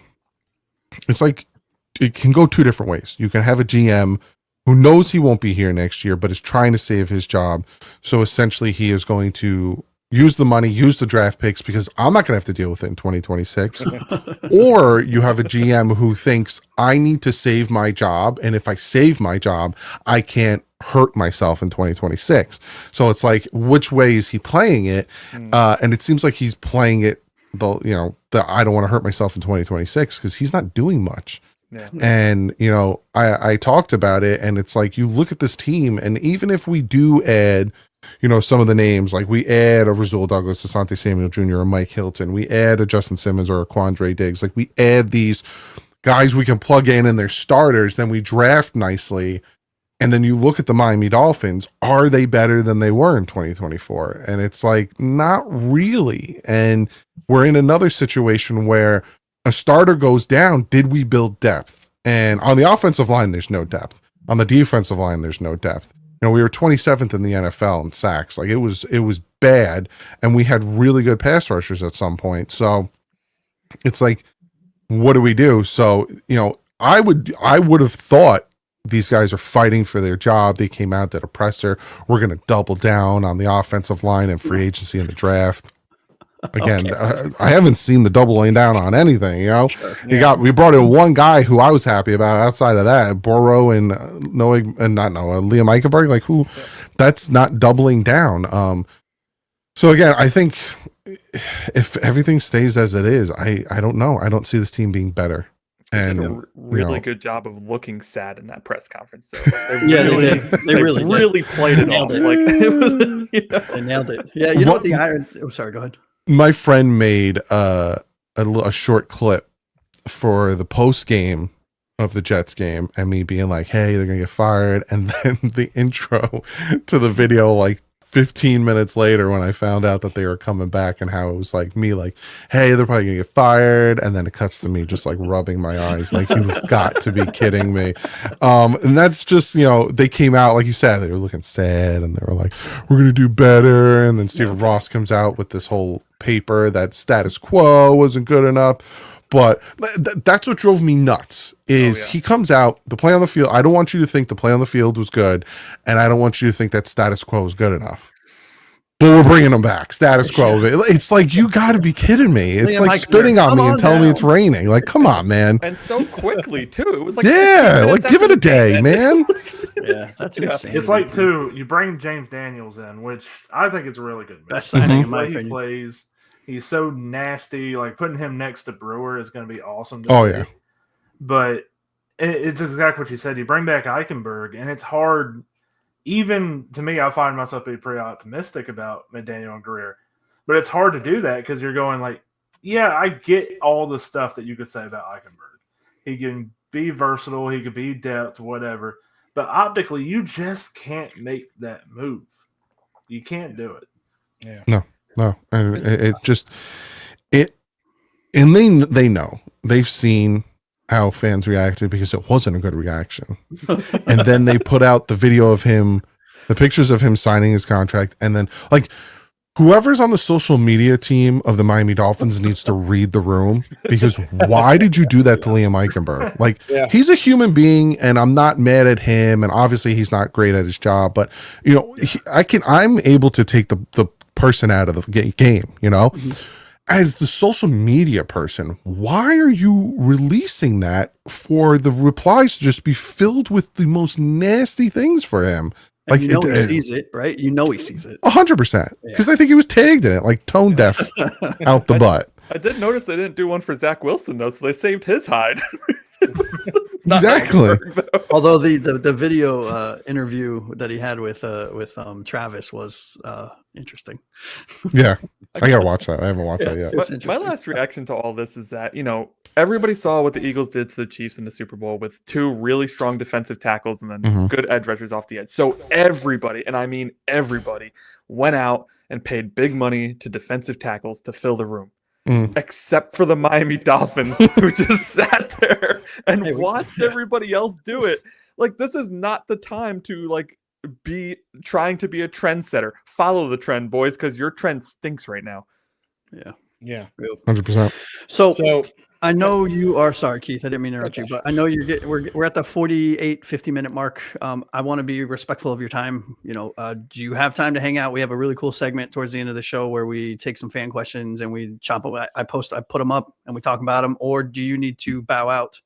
like, it can go 2 different ways. You can have a GM who knows he won't be here next year, but is trying to save his job. So essentially he is going to use the money, use the draft picks, because I'm not going to have to deal with it in 2026. Or you have a GM who thinks, I need to save my job, and if I save my job, I can't hurt myself in 2026. So it's like, which way is he playing it? And it seems like he's playing it, the I don't want to hurt myself in 2026, because he's not doing much. Yeah. And, you know, I talked about it, and it's like, you look at this team, and even if we do add, you know, some of the names, like we add a Rasul Douglas, Asante Samuel Jr., or Mike Hilton, we add a Justin Simmons or a Quandre Diggs, like we add these guys we can plug in and they're starters, then we draft nicely. And then you look at the Miami Dolphins, are they better than they were in 2024? And it's like, not really. And we're in another situation where a starter goes down. Did we build depth? And on the offensive line, there's no depth. On the defensive line, there's no depth. You know, we were 27th in the NFL in sacks. Like, it was bad. And we had really good pass rushers at some point. So it's like, what do we do? So, you know, I would have thought these guys are fighting for their job. They came out, did a presser. We're going to double down on the offensive line and free agency in the draft. Again, I haven't seen the doubling down on anything. You know, we brought in one guy who I was happy about. Outside of that, Burrow and Liam Eichenberg, like who? That's not doubling down. So again, I think if everything stays as it is, I don't know. I don't see this team being better. And They did a really good job of looking sad in that press conference. So they really played it off. Like it was, they nailed it. Yeah, you know what the iron. Oh, sorry. Go ahead. My friend made a short clip for the post game of the Jets game, and me being like, "Hey, they're gonna get fired," and then the intro to the video, like 15 minutes later, when I found out that they were coming back, and how it was like me, like, "Hey, they're probably gonna get fired," and then it cuts to me just like rubbing my eyes, like, "You've got to be kidding me!" And that's just, they came out like you said, they were looking sad, and they were like, "We're gonna do better," and then Stephen Ross comes out with this whole paper that status quo wasn't good enough. But that's what drove me nuts is he comes out, the play on the field. I don't want you to think the play on the field was good, and I don't want you to think that status quo was good enough. But we're bringing them back. Status quo. It's like, you got to be kidding me. It's like spitting on me and telling me it's raining. Like, come on, man. And so quickly, too. It was like, like give it a day, man. Yeah, that's insane. It's like, too, you bring James Daniels in, which I think it's a really good. Best signing in the my way he opinion. plays. He's so nasty. Like, putting him next to Brewer is going to be awesome. Yeah. But it's exactly what you said. You bring back Eichenberg, and it's hard. Even to me, I find myself being pretty optimistic about McDaniel and Greer. But it's hard to do that because you're going like, yeah, I get all the stuff that you could say about Eichenberg. He can be versatile. He could be depth, whatever. But optically, you just can't make that move. You can't do it. Yeah. No, and and they know, they've seen how fans reacted because it wasn't a good reaction, and then they put out the video of him, the pictures of him signing his contract, and then like whoever's on the social media team of the Miami Dolphins needs to read the room, because why did you do that to Liam Eichenberg? Like he's a human being, and I'm not mad at him, and obviously he's not great at his job, but I'm able to take the person out of the game, as the social media person. Why are you releasing that for the replies to just be filled with the most nasty things for him? Like, he sees it, right? He sees it 100%, because I think he was tagged in it, like tone deaf out the butt. I did notice they didn't do one for Zach Wilson though, so they saved his hide. Exactly. Although the video interview that he had with Travis was interesting. Yeah, I gotta watch that. I haven't watched that yet. My last reaction to all this is that everybody saw what the Eagles did to the Chiefs in the Super Bowl with two really strong defensive tackles and then good edge rushers off the edge. So everybody, and I mean everybody, went out and paid big money to defensive tackles to fill the room. Except for the Miami Dolphins, who just sat there and watched everybody else do it. Like, this is not the time to be trying to be a trendsetter. Follow the trend, boys, because your trend stinks right now. Yeah, 100%. So I know you are. Sorry, Keith, I didn't mean to interrupt you, but I know we're at the 50-minute mark. I want to be respectful of your time. Do you have time to hang out? We have a really cool segment towards the end of the show where we take some fan questions and we chop them. I put them up and we talk about them. Or do you need to bow out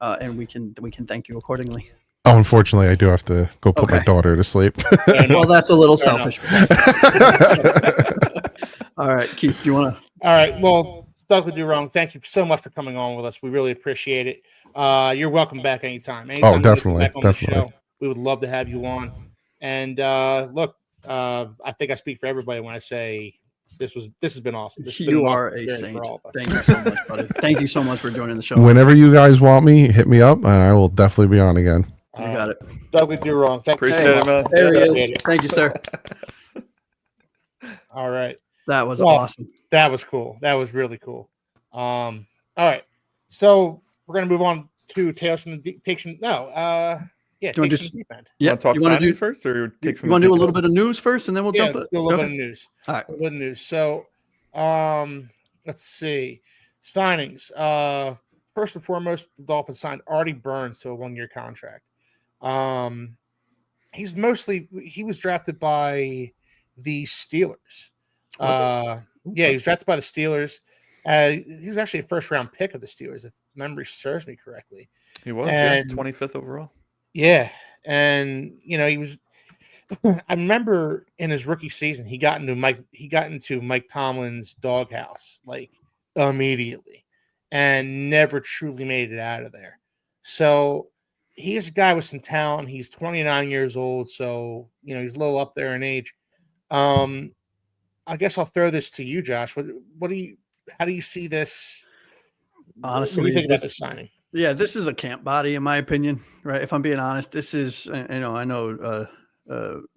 and we can thank you accordingly? Oh, unfortunately, I do have to go put my daughter to sleep. Well, that's a little selfish. All right, Keith, do you want to? All right. Well, DouglieDoWrong, thank you so much for coming on with us. We really appreciate it. You're welcome back anytime. Anytime definitely. The show, we would love to have you on. And look, I think I speak for everybody when I say this has been awesome. You are a saint. Thank you so much, buddy. Thank you so much for joining the show. Whenever you guys want me, hit me up, and I will definitely be on again. You got it. DouglieDoWrong. Appreciate it, man. There he is. Thank you, sir. All right. That was awesome. That was cool. That was really cool. All right. So we're gonna move on to Tales from the Takes from deep end. Yeah. You want to do first, or take from? You want to do a little bit of news first, and then we'll jump. Let's do a little bit of news. All right. A little news. So, let's see. Signings. First and foremost, the Dolphins signed Artie Burns to a 1-year contract. He was drafted by the Steelers. Yeah, he was drafted by the Steelers. He was actually a first-round pick of the Steelers, if memory serves me correctly. He was, And 25th overall. yeah, and he was. I remember in his rookie season, he got into Mike Tomlin's doghouse like immediately, and never truly made it out of there. So he's a guy with some talent. He's 29 years old, so he's a little up there in age. I guess I'll throw this to you, Josh. How do you see this? Honestly, what do you think about this signing? Yeah, this is a camp body, in my opinion. Right? If I'm being honest, this is. I know.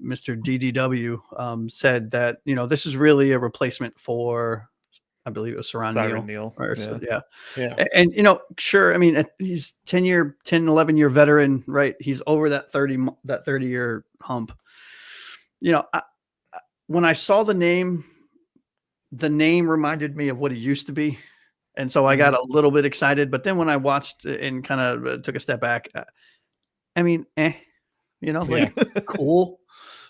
Mr. DDW said that this is really a replacement for, I believe it was Siran Neal. Yeah. And sure, I mean, he's 11 year veteran, right? He's over that 30-year hump. When I saw the name reminded me of what he used to be, and so I got a little bit excited. But then when I watched and kind of took a step back, I mean, cool.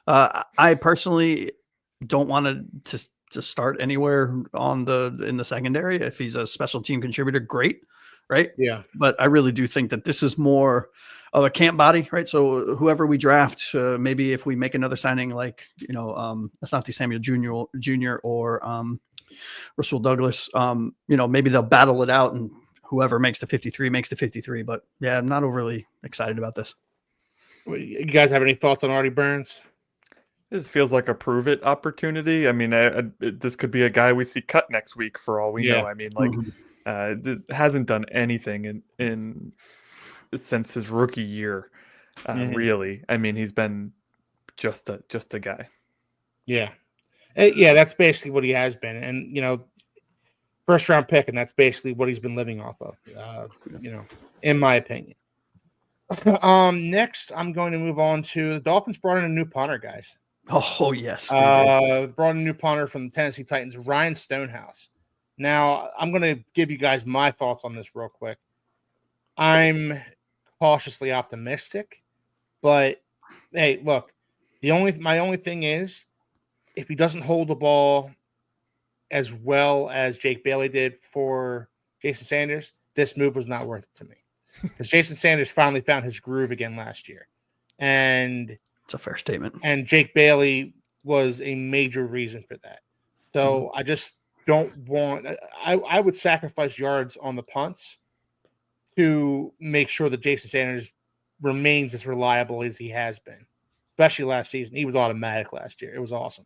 I personally don't want to start anywhere in the secondary. If he's a special team contributor, great, right? Yeah. But I really do think that this is more of a camp body, right? So whoever we draft, maybe if we make another signing like Asante Samuel Jr. or Rasul Douglas, maybe they'll battle it out, and whoever makes the 53 makes the 53. But yeah, I'm not overly excited about this. You guys have any thoughts on Artie Burns? This feels like a prove it opportunity. I mean, this could be a guy we see cut next week for all we know. I mean, this hasn't done anything since his rookie year. Really, I mean, he's been just a guy. Yeah, that's basically what he has been, and first round pick, and that's basically what he's been living off of. In my opinion. Next, I'm going to move on to the Dolphins brought in a new punter, guys. Oh, yes. Brought in a new punter from the Tennessee Titans, Ryan Stonehouse. Now, I'm going to give you guys my thoughts on this real quick. I'm cautiously optimistic, but hey, look, my only thing is, if he doesn't hold the ball as well as Jake Bailey did for Jason Sanders, this move was not worth it to me. Because Jason Sanders finally found his groove again last year. And it's a fair statement. And Jake Bailey was a major reason for that. So I just don't want – I would sacrifice yards on the punts to make sure that Jason Sanders remains as reliable as he has been, especially last season. He was automatic last year. It was awesome.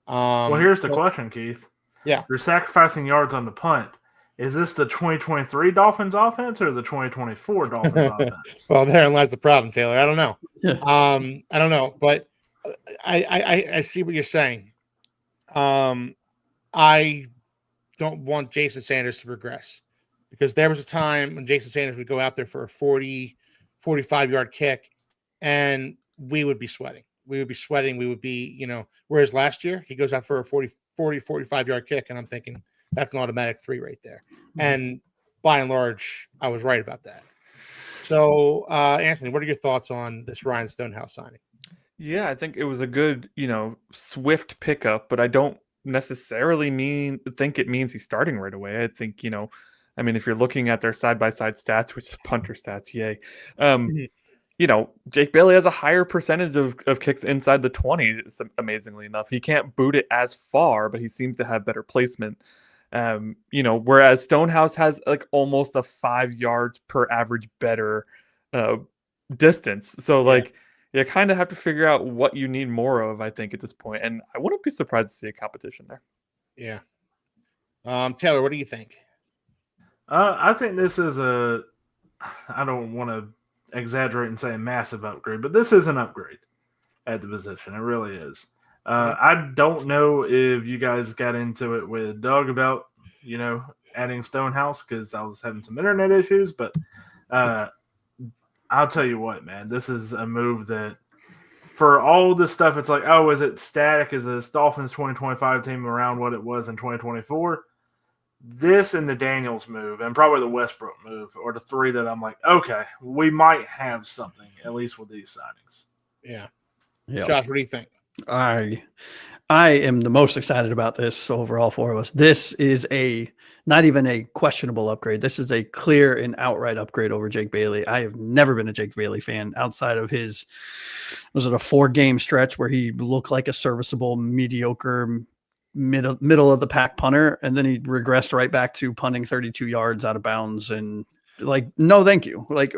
Well, here's the question, Keith. Yeah. You're sacrificing yards on the punt. Is this the 2023 Dolphins offense or the 2024 Dolphins offense? Well, therein lies the problem, Taylor. I don't know. I don't know, but I see what you're saying. I don't want Jason Sanders to progress, because there was a time when Jason Sanders would go out there for a 40, 45-yard kick, and we would be sweating. We would be sweating. We would be, whereas last year he goes out for a 40, 45-yard kick, and I'm thinking, that's an automatic 3 right there. And by and large, I was right about that. So, Anthony, what are your thoughts on this Ryan Stonehouse signing? Yeah, I think it was a good, swift pickup, but I don't necessarily think it means he's starting right away. I think, if you're looking at their side-by-side stats, which is punter stats, yay. Jake Bailey has a higher percentage of kicks inside the 20, amazingly enough. He can't boot it as far, but he seems to have better placement. Whereas Stonehouse has like almost a 5 yards per average better distance. So you kind of have to figure out what you need more of, I think, at this point. And I wouldn't be surprised to see a competition there. Yeah. Taylor, what do you think? I think this is I don't want to exaggerate and say a massive upgrade, but this is an upgrade at the position. It really is. I don't know if you guys got into it with Doug about, adding Stonehouse, because I was having some internet issues, but I'll tell you what, man, this is a move that for all this stuff, it's like, oh, is it static? Is this Dolphins 2025 team around what it was in 2024? this and the Daniels move, and probably the Westbrook move, are the three that I'm like, okay, we might have something at least with these signings. Yeah. Yeah. Josh, what do you think? I am the most excited about this over all four of us. This is not even a questionable upgrade. This is a clear and outright upgrade over Jake Bailey. I have never been a Jake Bailey fan outside of was it a 4-game stretch where he looked like a serviceable, mediocre, middle of the pack punter, and then he regressed right back to punting 32 yards out of bounds. And like, no, thank you. Like,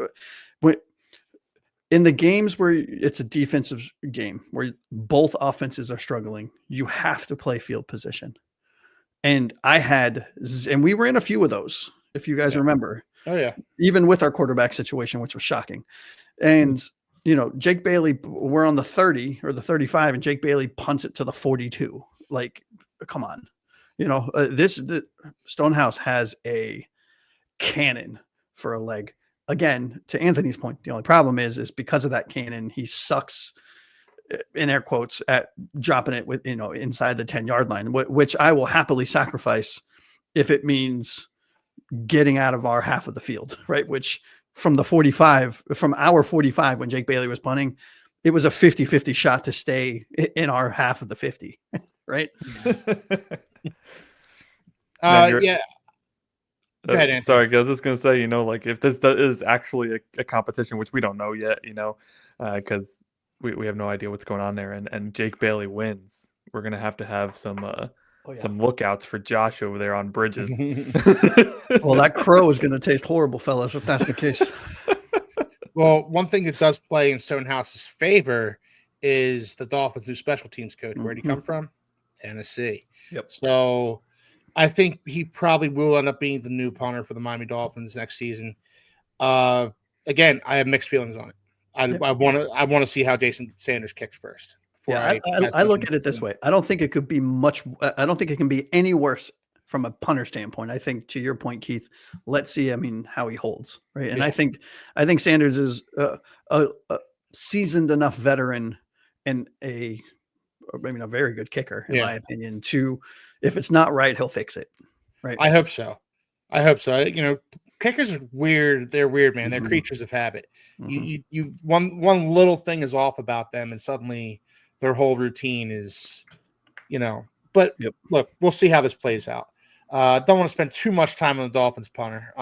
in the games where it's a defensive game where both offenses are struggling, you have to play field position. And and we were in a few of those, if you guys remember. Oh yeah. Even with our quarterback situation, which was shocking. And, Jake Bailey, we're on the 30 or the 35 and Jake Bailey punts it to the 42. Like, come on. The Stonehouse has a cannon for a leg. Again, to Anthony's point, the only problem is because of that cannon, he sucks, in air quotes, at dropping it with inside the 10-yard line, which I will happily sacrifice if it means getting out of our half of the field, right? Which from our 45, when Jake Bailey was punting, it was a 50-50 shot to stay in our half of the 50, right? Yeah. Go ahead, Anthony. Sorry, I was just gonna say, like if this is actually a competition, which we don't know yet, because we have no idea what's going on there, and Jake Bailey wins, we're gonna have some lookouts for Josh over there on bridges. Well, that crow is gonna taste horrible, fellas, if that's the case. Well, one thing that does play in Stonehouse's favor is the Dolphins' new special teams coach. Where'd he come from? Tennessee. Yep. So I think he probably will end up being the new punter for the Miami Dolphins next season. Again, I have mixed feelings on it. I want to see how Jason Sanders kicks first. I look at it this way. I don't think it could be I don't think it can be any worse from a punter standpoint. I think, to your point, Keith, let's see, how he holds, right? And Yeah. I think Sanders is a seasoned enough veteran and a very good kicker, in my opinion, if it's not right, he'll fix it. Right. I hope so. Kickers are weird. They're weird, man. They're creatures of habit. You one little thing is off about them, and suddenly their whole routine is, But look, we'll see how this plays out. Don't want to spend too much time on the Dolphins punter.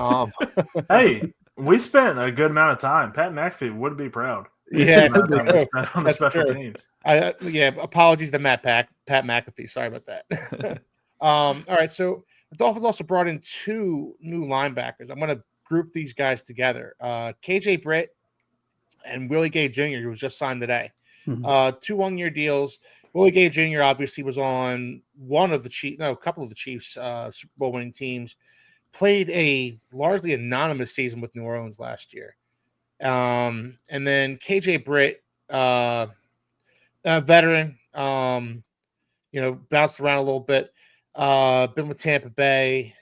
Hey, we spent a good amount of time. Pat McAfee would be proud. Yeah, on the special teams. Apologies to Pat McAfee. Sorry about that. All right, so the Dolphins also brought in 2 new linebackers. I'm going to group these guys together. KJ Britt and Willie Gay Jr., who was just signed today. 2 one-year deals. Willie Gay Jr. obviously was on a couple of the Chiefs Super Bowl winning teams. Played a largely anonymous season with New Orleans last year. And then KJ Britt, a veteran, bounced around a little bit, been with Tampa Bay,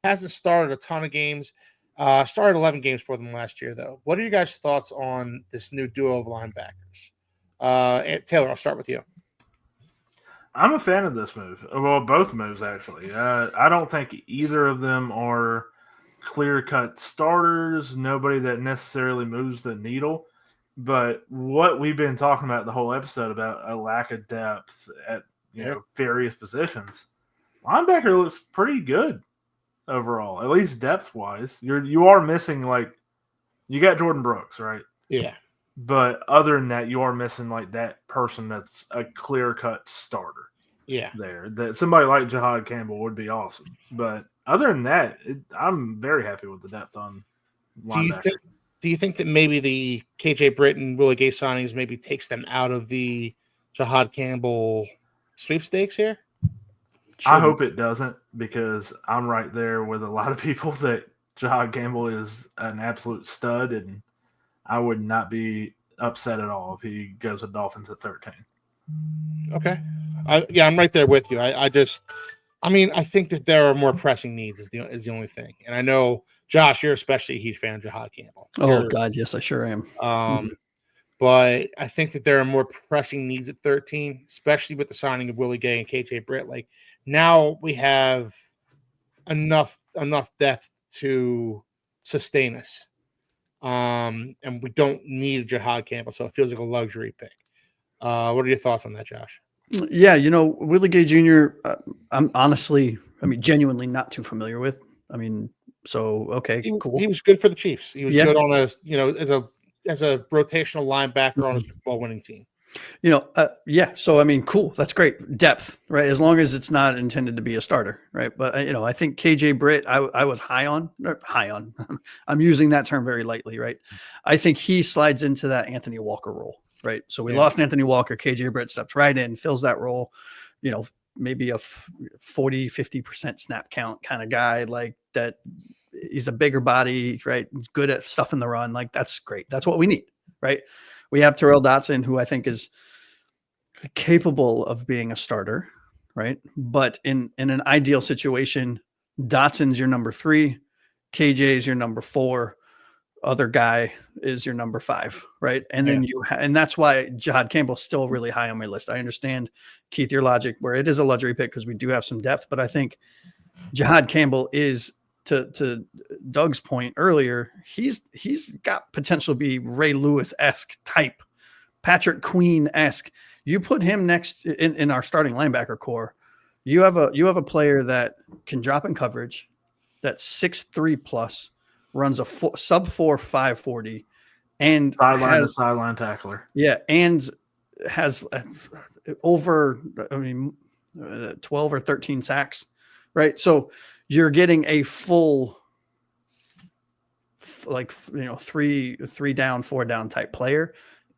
hasn't started a ton of games, started 11 games for them last year, though. What are your guys' thoughts on this new duo of linebackers? Taylor, I'll start with you. I'm a fan of this move. Well, both moves, actually. I don't think either of them are clear-cut starters, nobody that necessarily moves the needle. But what we've been talking about the whole episode about a lack of depth at various positions, linebacker looks pretty good overall, at least depth-wise. You are missing, you got Jordan Brooks, right? Yeah. But other than that, you are missing that person that's a clear-cut starter. Yeah. There, that somebody like Jahad Campbell would be awesome. But other than that, I'm very happy with the depth on linebacker. Do you think that maybe the KJ Britt and Willie Gay signings maybe takes them out of the Jahad Campbell sweepstakes here? I hope it doesn't, because I'm right there with a lot of people that Jahad Campbell is an absolute stud, and I would not be upset at all if he goes with Dolphins at 13. Okay. I'm right there with you. I think that there are more pressing needs is the only thing. And I know, Josh, you're especially a huge fan of Jahad Campbell. God, yes, I sure am. But I think that there are more pressing needs at 13, especially with the signing of Willie Gay and KJ Britt. Now we have enough depth to sustain us. And we don't need Jihad Campbell, so it feels like a luxury pick. What are your thoughts on that, Josh? Yeah, Willie Gay Jr. I'm honestly, genuinely not too familiar with. So okay, cool. He was good for the Chiefs. He was Yeah. good on as a rotational linebacker on a Super Bowl winning team. Yeah. So cool. That's great depth, right? As long as it's not intended to be a starter, right? But I think KJ Britt, I was high on. I'm using that term very lightly, right? I think he slides into that Anthony Walker role, right? So we lost Anthony Walker. KJ Britt steps right in, fills that role. Maybe a 40-50% snap count kind of guy, like that. He's a bigger body, right? Good at stuff in the run. Like, that's great. That's what we need, right? We have Terrell Dotson, who I think is capable of being a starter, right? But in an ideal situation, Dotson's your number 3, KJ is your number 4, other guy is your number 5, right? And then and that's why Jihad Campbell's still really high on my list. I understand, Keith, your logic where it is a luxury pick because we do have some depth, but I think Jihad Campbell is, to Doug's point earlier, he's got potential to be Ray Lewis-esque type, Patrick Queen-esque. You put him next in our starting linebacker core, you have a player that can drop in coverage, that's 6'3 plus, runs a sub 4 540, and sideline to sideline tackler. Yeah, and has over 12 or 13 sacks, right? So you're getting a full, three down, 4 down type player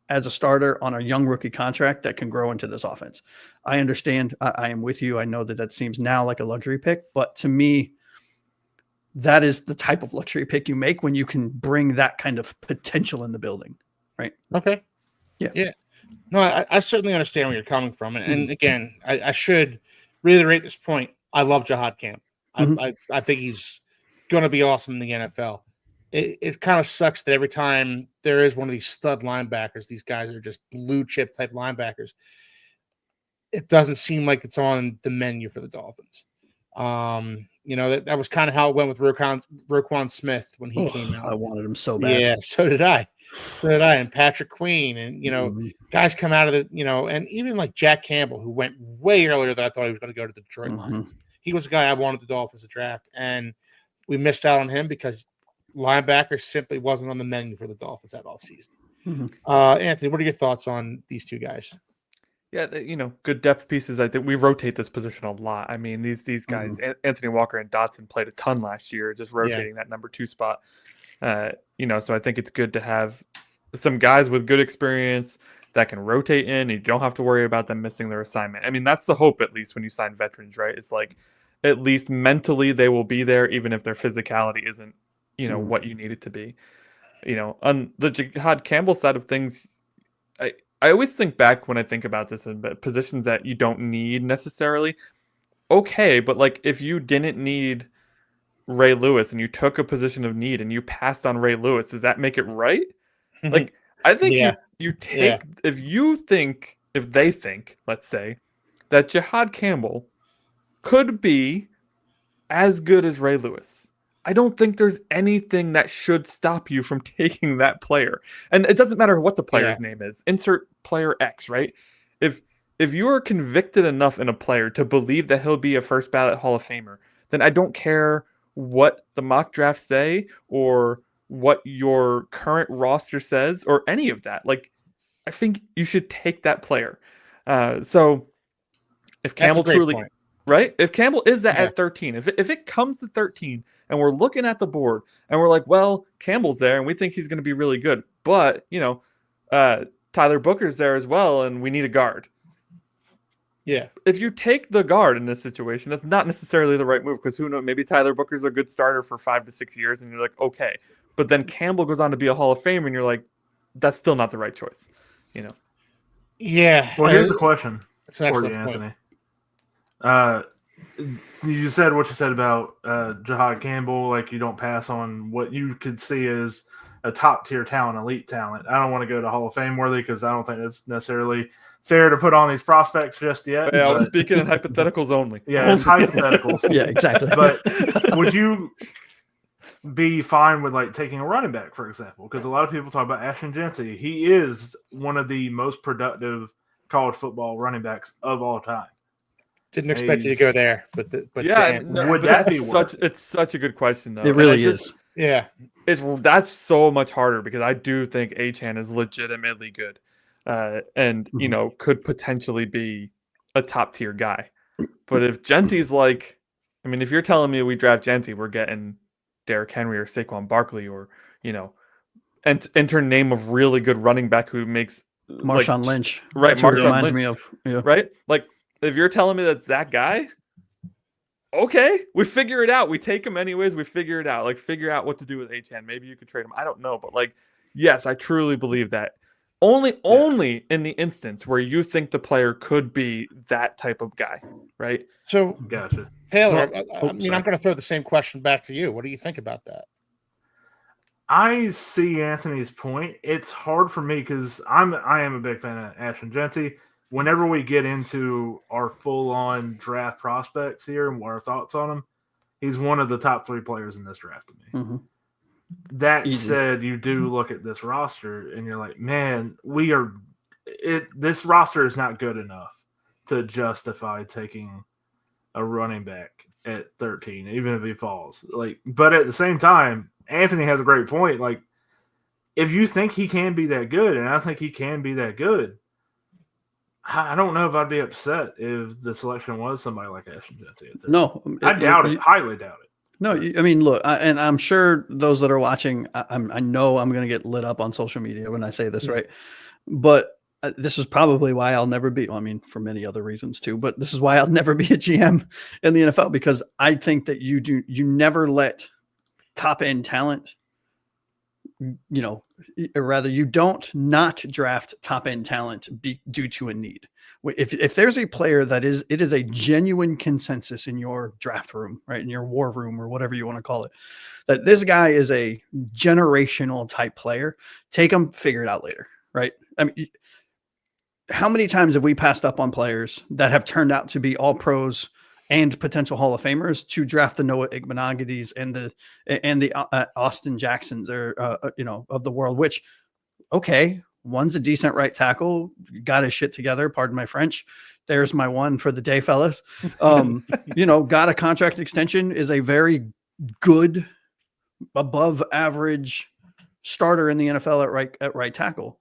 as a starter on a young rookie contract that can grow into this offense. I understand. I am with you. I know that seems now like a luxury pick, but to me, that is the type of luxury pick you make when you can bring that kind of potential in the building, right? Okay. Yeah. Yeah. No, I certainly understand where you're coming from. And again, I should reiterate this point. I love Jihad Camp. I think he's going to be awesome in the NFL. It kind of sucks that every time there is one of these stud linebackers, these guys are just blue chip type linebackers, it doesn't seem like it's on the menu for the Dolphins. That was kind of how it went with Roquan Smith when he came out. I wanted him so bad. Yeah, so did I. And Patrick Queen, and guys come out of the, and even like Jack Campbell, who went way earlier than I thought he was going to go to the Detroit Lions. He was a guy I wanted the Dolphins to draft, and we missed out on him because linebacker simply wasn't on the menu for the Dolphins that offseason. Anthony, what are your thoughts on these two guys? Yeah, good depth pieces. I think we rotate this position a lot. These guys, Anthony Walker and Dotson played a ton last year, just rotating that number 2 spot. So I think it's good to have some guys with good experience that can rotate in. You don't have to worry about them missing their assignment. That's the hope, at least when you sign veterans, right? It's like at least mentally they will be there, even if their physicality isn't, what you need it to be. On the Jihad Campbell side of things, I always think back when I think about this in positions that you don't need necessarily. Okay, but like if you didn't need Ray Lewis and you took a position of need and you passed on Ray Lewis, does that make it right? Like, I think you take, if they think, let's say, that Jihad Campbell could be as good as Ray Lewis, I don't think there's anything that should stop you from taking that player. And it doesn't matter what the player's name is. Insert player X, right? If you are convicted enough in a player to believe that he'll be a first ballot Hall of Famer, then I don't care what the mock drafts say or what your current roster says or any of that. Like, I think you should take that player. So if Campbell point. Right? If Campbell is at 13, if it comes to 13 and we're looking at the board and we're like, well, Campbell's there and we think he's going to be really good, but Tyler Booker's there as well and we need a guard. Yeah. If you take the guard in this situation, that's not necessarily the right move because who knows, maybe Tyler Booker's a good starter for 5 to 6 years and you're like, okay. But then Campbell goes on to be a Hall of Famer and you're like, that's still not the right choice. Yeah. Well, here's a question for you, Anthony. You said what you said about Jihad Campbell, like you don't pass on what you could see as a top tier talent, elite talent. I don't want to go to Hall of Fame worthy because I don't think that's necessarily fair to put on these prospects just yet. Yeah, I was but- speaking in hypotheticals only. yeah, it's hypotheticals. Yeah, exactly. But would you be fine with like taking a running back, for example? Because a lot of people talk about Ashton Jeanty. He is one of the most productive college football running backs of all time. Didn't expect you to go there, but Yeah, damn. no, Would but that that's be worth it's such a good question though. It And really I just- is. Yeah. That's so much harder because I do think Achane is legitimately good, and you Mhm. know could potentially be a top tier guy. But if Genty's like, I mean, if you're telling me we draft Genty, we're getting Derrick Henry or Saquon Barkley or you know, and enter name of really good running back who makes Marshawn Lynch. right? That's who it Marshawn reminds Lynch, me of. Yeah. right? Like if you're telling me that's that guy. Okay, we figure it out. We take him anyways. We figure it out. Like, figure out what to do with Achane. Maybe you could trade him. I don't know, but like, yes, I truly believe that. Only in the instance where you think the player could be that type of guy, right? So Gotcha. Taylor, Well, I mean, I'm going to throw the same question back to you. What do you think about that? I see Anthony's point. It's hard for me because I am a big fan of Ashton Jeanty. Whenever we get into our full-on draft prospects here and what our thoughts on him, he's one of the top 3 players in this draft to me. Mhm. That Easy. said, you do look at this roster and you're like, man, this roster is not good enough to justify taking a running back at 13, even if he falls. But at the same time, Anthony has a great point. Like, if you think he can be that good, and I think he can be that good, I don't know if I'd be upset if the selection was somebody like Ashton Jeanty. No, I doubt it. Highly doubt it. No, I mean, look, and I'm sure those that are watching, I know I'm going to get lit up on social media when I say this, right? But this is probably why I'll never be, well, I mean, for many other reasons too, but this is why I'll never be a GM in the NFL, because I think that you never let top end talent, you know, or rather you don't not draft top end talent due to a need. If there's a player it is a genuine consensus in your draft room, right, in your war room or whatever you want to call it, that this guy is a generational type player, take him, figure it out later, right? I mean, how many times have we passed up on players that have turned out to be all pros and potential Hall of Famers to draft the Noah Igbenogany's and the Austin Jacksons or you know, of the world, which, okay, one's a decent right tackle, got his shit together. Pardon my French. There's my one for the day, fellas. You know, got a contract extension, is a very good, above average starter in the NFL at right tackle.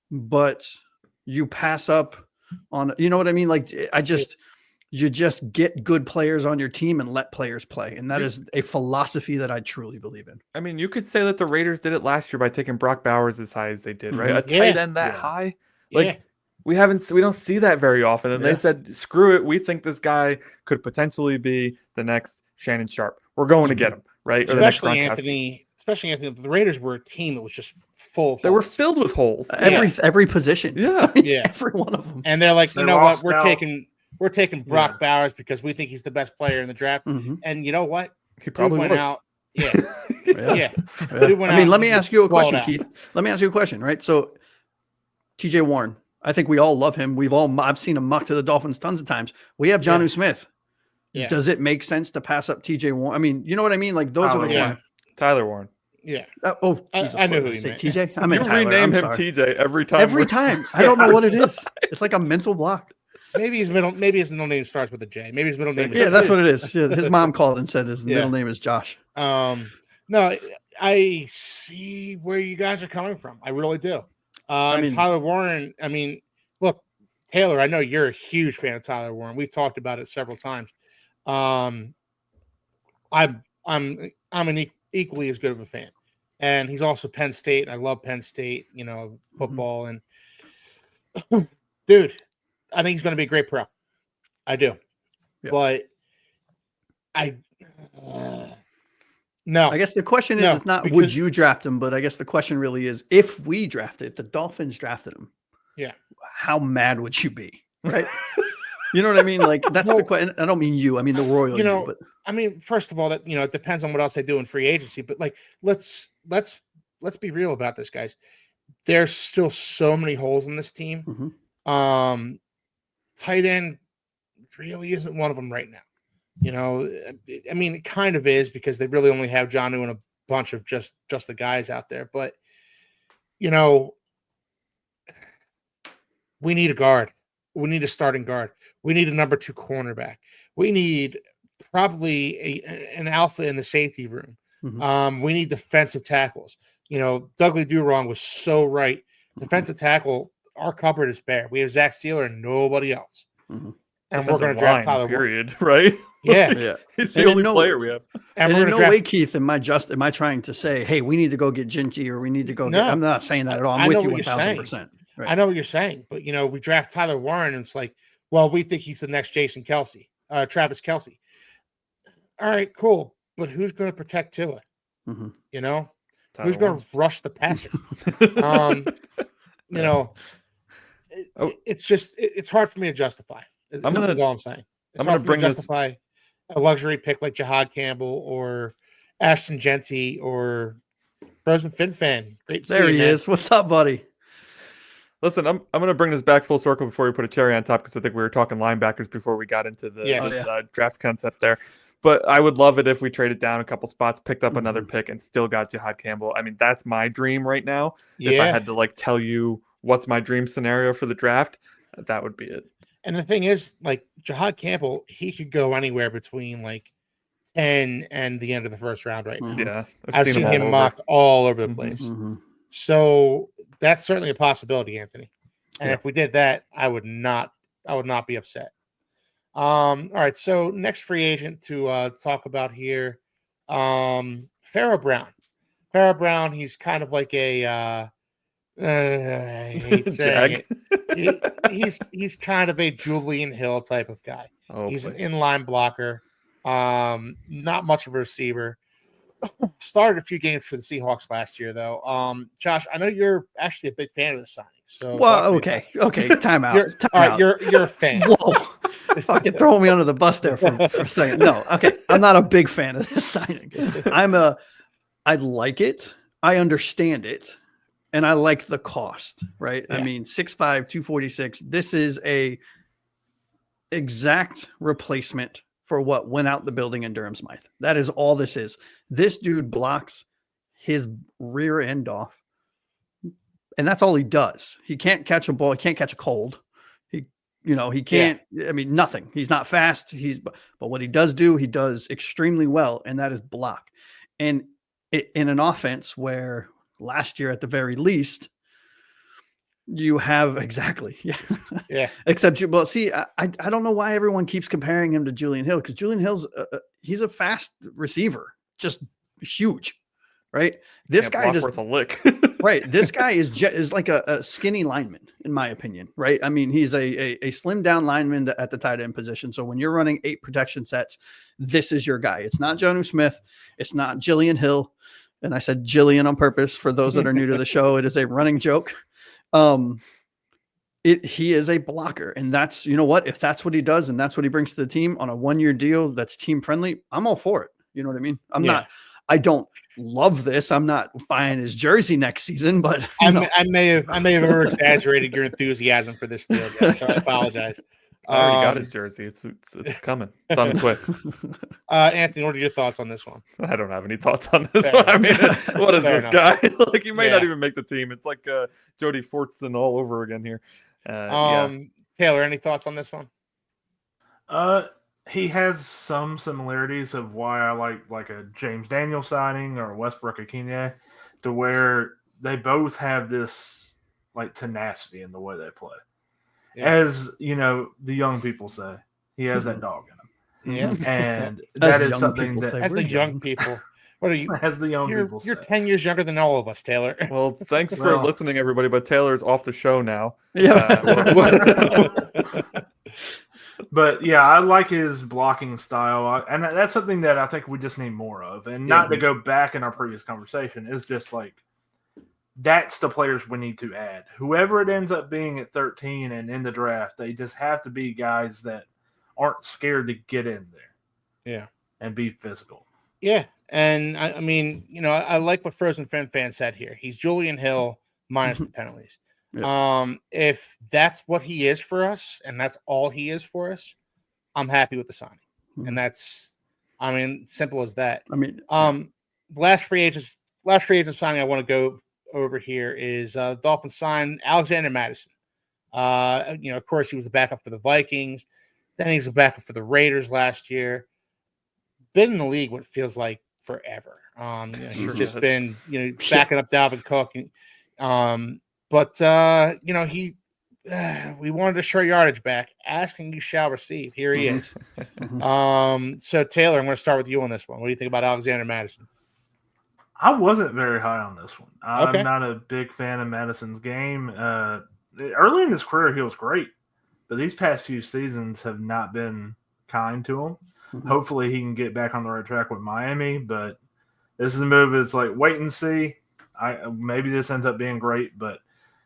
But you pass up on, you know what I mean? Like, you just get good players on your team and let players play. And that is a philosophy that I truly believe in. I mean, you could say that the Raiders did it last year by taking Brock Bowers as high as they did, right? A Yeah. tight end that high, like Yeah. we don't see that very often. And Yeah. they said, "Screw it, we think this guy could potentially be the next Shannon Sharp. We're going to get him, right?" Or the next Especially Gronkowski. Anthony, the Raiders were a team that was just full of They were holes. filled with holes. Every position. Yeah. I mean, Yeah. every one of them. And they're like, They you know what? lost We're out. taking Brock Bowers because we think he's the best player in the draft. Mhm. And you know what? He Dude probably went was. out. Yeah. Yeah. Yeah. Yeah. Dude went I mean, out let me and ask you a balled question, out. Keith. Let me ask you a question, right? So TJ Warren, I think we all love him. I've seen him muck to the Dolphins tons of times. We have Jonnu Smith. Yeah. Does it make sense to pass up TJ Warren? I mean, you know what I mean? Like, those are the Yeah. ones. Tyler Warren. Yeah. Jesus. I knew what who did you say meant. TJ? I You meant Tyler. rename I'm him sorry. TJ every time. Every time. I don't know what it is. It's like a mental block. Maybe his middle name starts with a J. Maybe his middle name is Yeah, that's J. what it is. Yeah, his mom called and said his Yeah. middle name is Josh. No, I see where you guys are coming from. I really do. I mean- Tyler Warren, I mean, look, Taylor, I know you're a huge fan of Tyler Warren. We've talked about it several times. I'm equally as good of a fan. And he's also Penn State. And I love Penn State, you know, football. And dude, I think he's going to be a great pro. I do. Yeah. But no. I guess the question is, No, it's not would because- you draft him, but I guess the question really is, if we drafted, if the Dolphins drafted him, Yeah. how mad would you be? Right? You know what I mean? Like, that's the Well, question. I don't mean you. I mean the royal. you know, you, but I mean, first of all, that, you know, it depends on what else they do in free agency. But like, let's be real about this, guys. There's still so many holes in this team Mhm. Tight end really isn't one of them right now. You know, I mean, it kind of is because they really only have Jonnu and a bunch of just the guys out there. But, you know, we need a guard. We need a starting guard. We need a number 2 cornerback. We need probably an alpha in the safety room. Mhm. We need defensive tackles. You know, DouglieDoWrong was so right. Defensive tackle, our cupboard is bare. We have Zach Sealer and nobody else. Mhm. And we're going to draft Tyler. Period, right? Yeah. Yeah. He's the And only player we have. And And we're in going to no draft. way, Keith, am I trying to say, hey, we need to go get Ginty or we need to go get. No. I'm not saying that at all. I I'm with know you what you're 1000%. Right. I know what you're saying, but you know, we draft Tyler Warren, and it's like, well, we think he's the next Jason Kelsey, Travis Kelsey. All right, cool, but who's going to protect Tua? Mhm. You know, Tyler who's going Warren. to rush the passer? You know, it's just it's hard for me to justify. Is all I'm saying. It's hard for me to justify a luxury pick like Jahad Campbell or Ashton Genty or Frozen Fin Fan. Great to There see he you, man. is. What's up, buddy? Listen, I'm going to bring this back full circle before we put a cherry on top because I think we were talking linebackers before we got into the Yes. this, draft concept there. But I would love it if we traded down a couple spots, picked up another pick, and still got Jahad Campbell. I mean, that's my dream right now. Yeah. If I had to like tell you what's my dream scenario for the draft, that would be it. And the thing is, like Jahad Campbell, he could go anywhere between like 10 and the end of the first round right now. Yeah, I've seen him mocked all over the place. Mhm. So that's certainly a possibility, Anthony. And Yeah. if we did that, I would not be upset. All right. So next free agent to talk about here, Pharaoh Brown. Pharaoh Brown, he's kind of like a I hate saying it. He's kind of a Julian Hill type of guy. He's an inline blocker. Not much of a receiver. Started a few games for the Seahawks last year, though. Josh, I know you're actually a big fan of the signing. So Well, okay, time out. You're, Time all right, out. you're a fan. Whoa. Fucking throwing me under the bus there for a second. No, okay. I'm not a big fan of this signing. I like it. I understand it. And I like the cost, right? Yeah. I mean, 6'5", 246. This is a exact replacement for what went out the building in Durham Smythe. That is all this is. This dude blocks his rear end off. And that's all he does. He can't catch a ball. He can't catch a cold. He can't, I mean, nothing. He's not fast. But what he does do, he does extremely well. And that is block. And in an offense where last year, at the very least, you have exactly. Yeah. Yeah. Except I don't know why everyone keeps comparing him to Julian Hill, because Julian Hill's he's a fast receiver, just huge. Right. This guy just worth a lick. Right. This guy is like a skinny lineman, in my opinion. Right. I mean, he's a slim down lineman at the tight end position. So when you're running 8 protection sets, this is your guy. It's not Jonnu Smith. It's not Jillian Hill. And I said Jillian on purpose for those that are new to the show. It is a running joke. He is a blocker. And that's, you know what, if that's what he does and that's what he brings to the team on a 1-year deal that's team friendly, I'm all for it. You know what I mean? I don't love this. I'm not buying his jersey next season, but I may have over exaggerated your enthusiasm for this deal, so I apologize. I already got his jersey. It's coming. It's on its way. Anthony, what are your thoughts on this one? I don't have any thoughts on this Fair one. I enough. mean, what is Fair this guy? Like, he may not Yeah. even make the team. It's like Jody Fortson all over again here. Taylor, any thoughts on this one? He has some similarities of why I like a James Daniel signing or a Westbrook Akine, to where they both have this like tenacity in the way they play. Yeah. As you know, the young people say, he has that dog in him. Yeah. And As that the is young something people that say. As We're the young young. people, what are you? as the young people say. You're 10 years younger than all of us, Taylor. Well, thanks for Well. listening, everybody. But Taylor's off the show now. Yeah. But yeah, I like his blocking style, and that's something that I think we just need more of. And not to go back in our previous conversation, it's just like that's the players we need to add. Whoever it ends up being at 13 and in the draft, they just have to be guys that aren't scared to get in there. Yeah. And be physical. Yeah, and I mean, I like what Frozen Fan said here. He's Julian Hill minus the penalties. Yeah. If that's what he is for us, and that's all he is for us, I'm happy with the signing. Mhm. And that's, I mean, simple as that. I mean, Last free agent signing I want to go over here is Dolphins sign Alexander Madison. Of course, he was the backup for the Vikings. Then he was the backup for the Raiders last year. Been in the league what feels like forever. He's Sure just has. been, backing up Dalvin Cook. We wanted to show yardage back. Asking, you shall receive. Here he is. So Taylor, I'm going to start with you on this one. What do you think about Alexander Madison? I wasn't very high on this one. Okay. I'm not a big fan of Madison's game. Early in his career, he was great, but these past few seasons have not been kind to him. Mhm. Hopefully, he can get back on the right track with Miami, but this is a move that's like wait and see. Maybe this ends up being great, but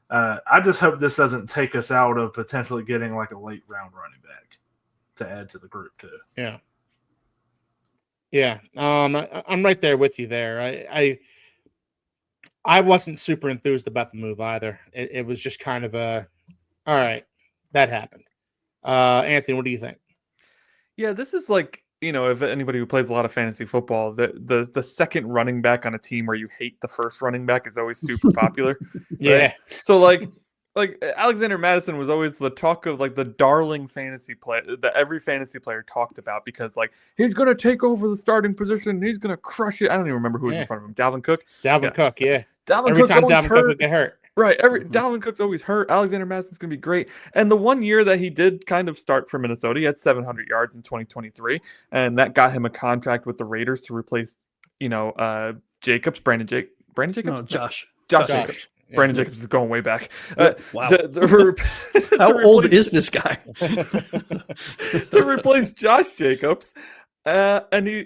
I just hope this doesn't take us out of potentially getting like a late round running back to add to the group too. Yeah. Yeah. I'm right there with you there. I wasn't super enthused about the move either. It was just kind of all right, that happened. Anthony, what do you think? Yeah, this is like, if anybody who plays a lot of fantasy football, the second running back on a team where you hate the first running back is always super popular. Yeah. Right? So like Alexander Madison was always the talk of like the darling fantasy play that every fantasy player talked about because like he's going to take over the starting position. He's going to crush it. I don't even remember who was in front of him. Dalvin Cook. Dalvin Cook. Yeah. Dalvin Every Cook's time always Dalvin Cook hurt. would get hurt. Right. Dalvin Cook's always hurt. Alexander Madison's going to be great. And the one year that he did kind of start for Minnesota, he had 700 yards in 2023. And that got him a contract with the Raiders to replace, Jacobs, Brandon Jacobs? No, Josh Jacobs. Yeah. Brandon Jacobs is going way back. Wow. How old is this guy? To replace Josh Jacobs. And he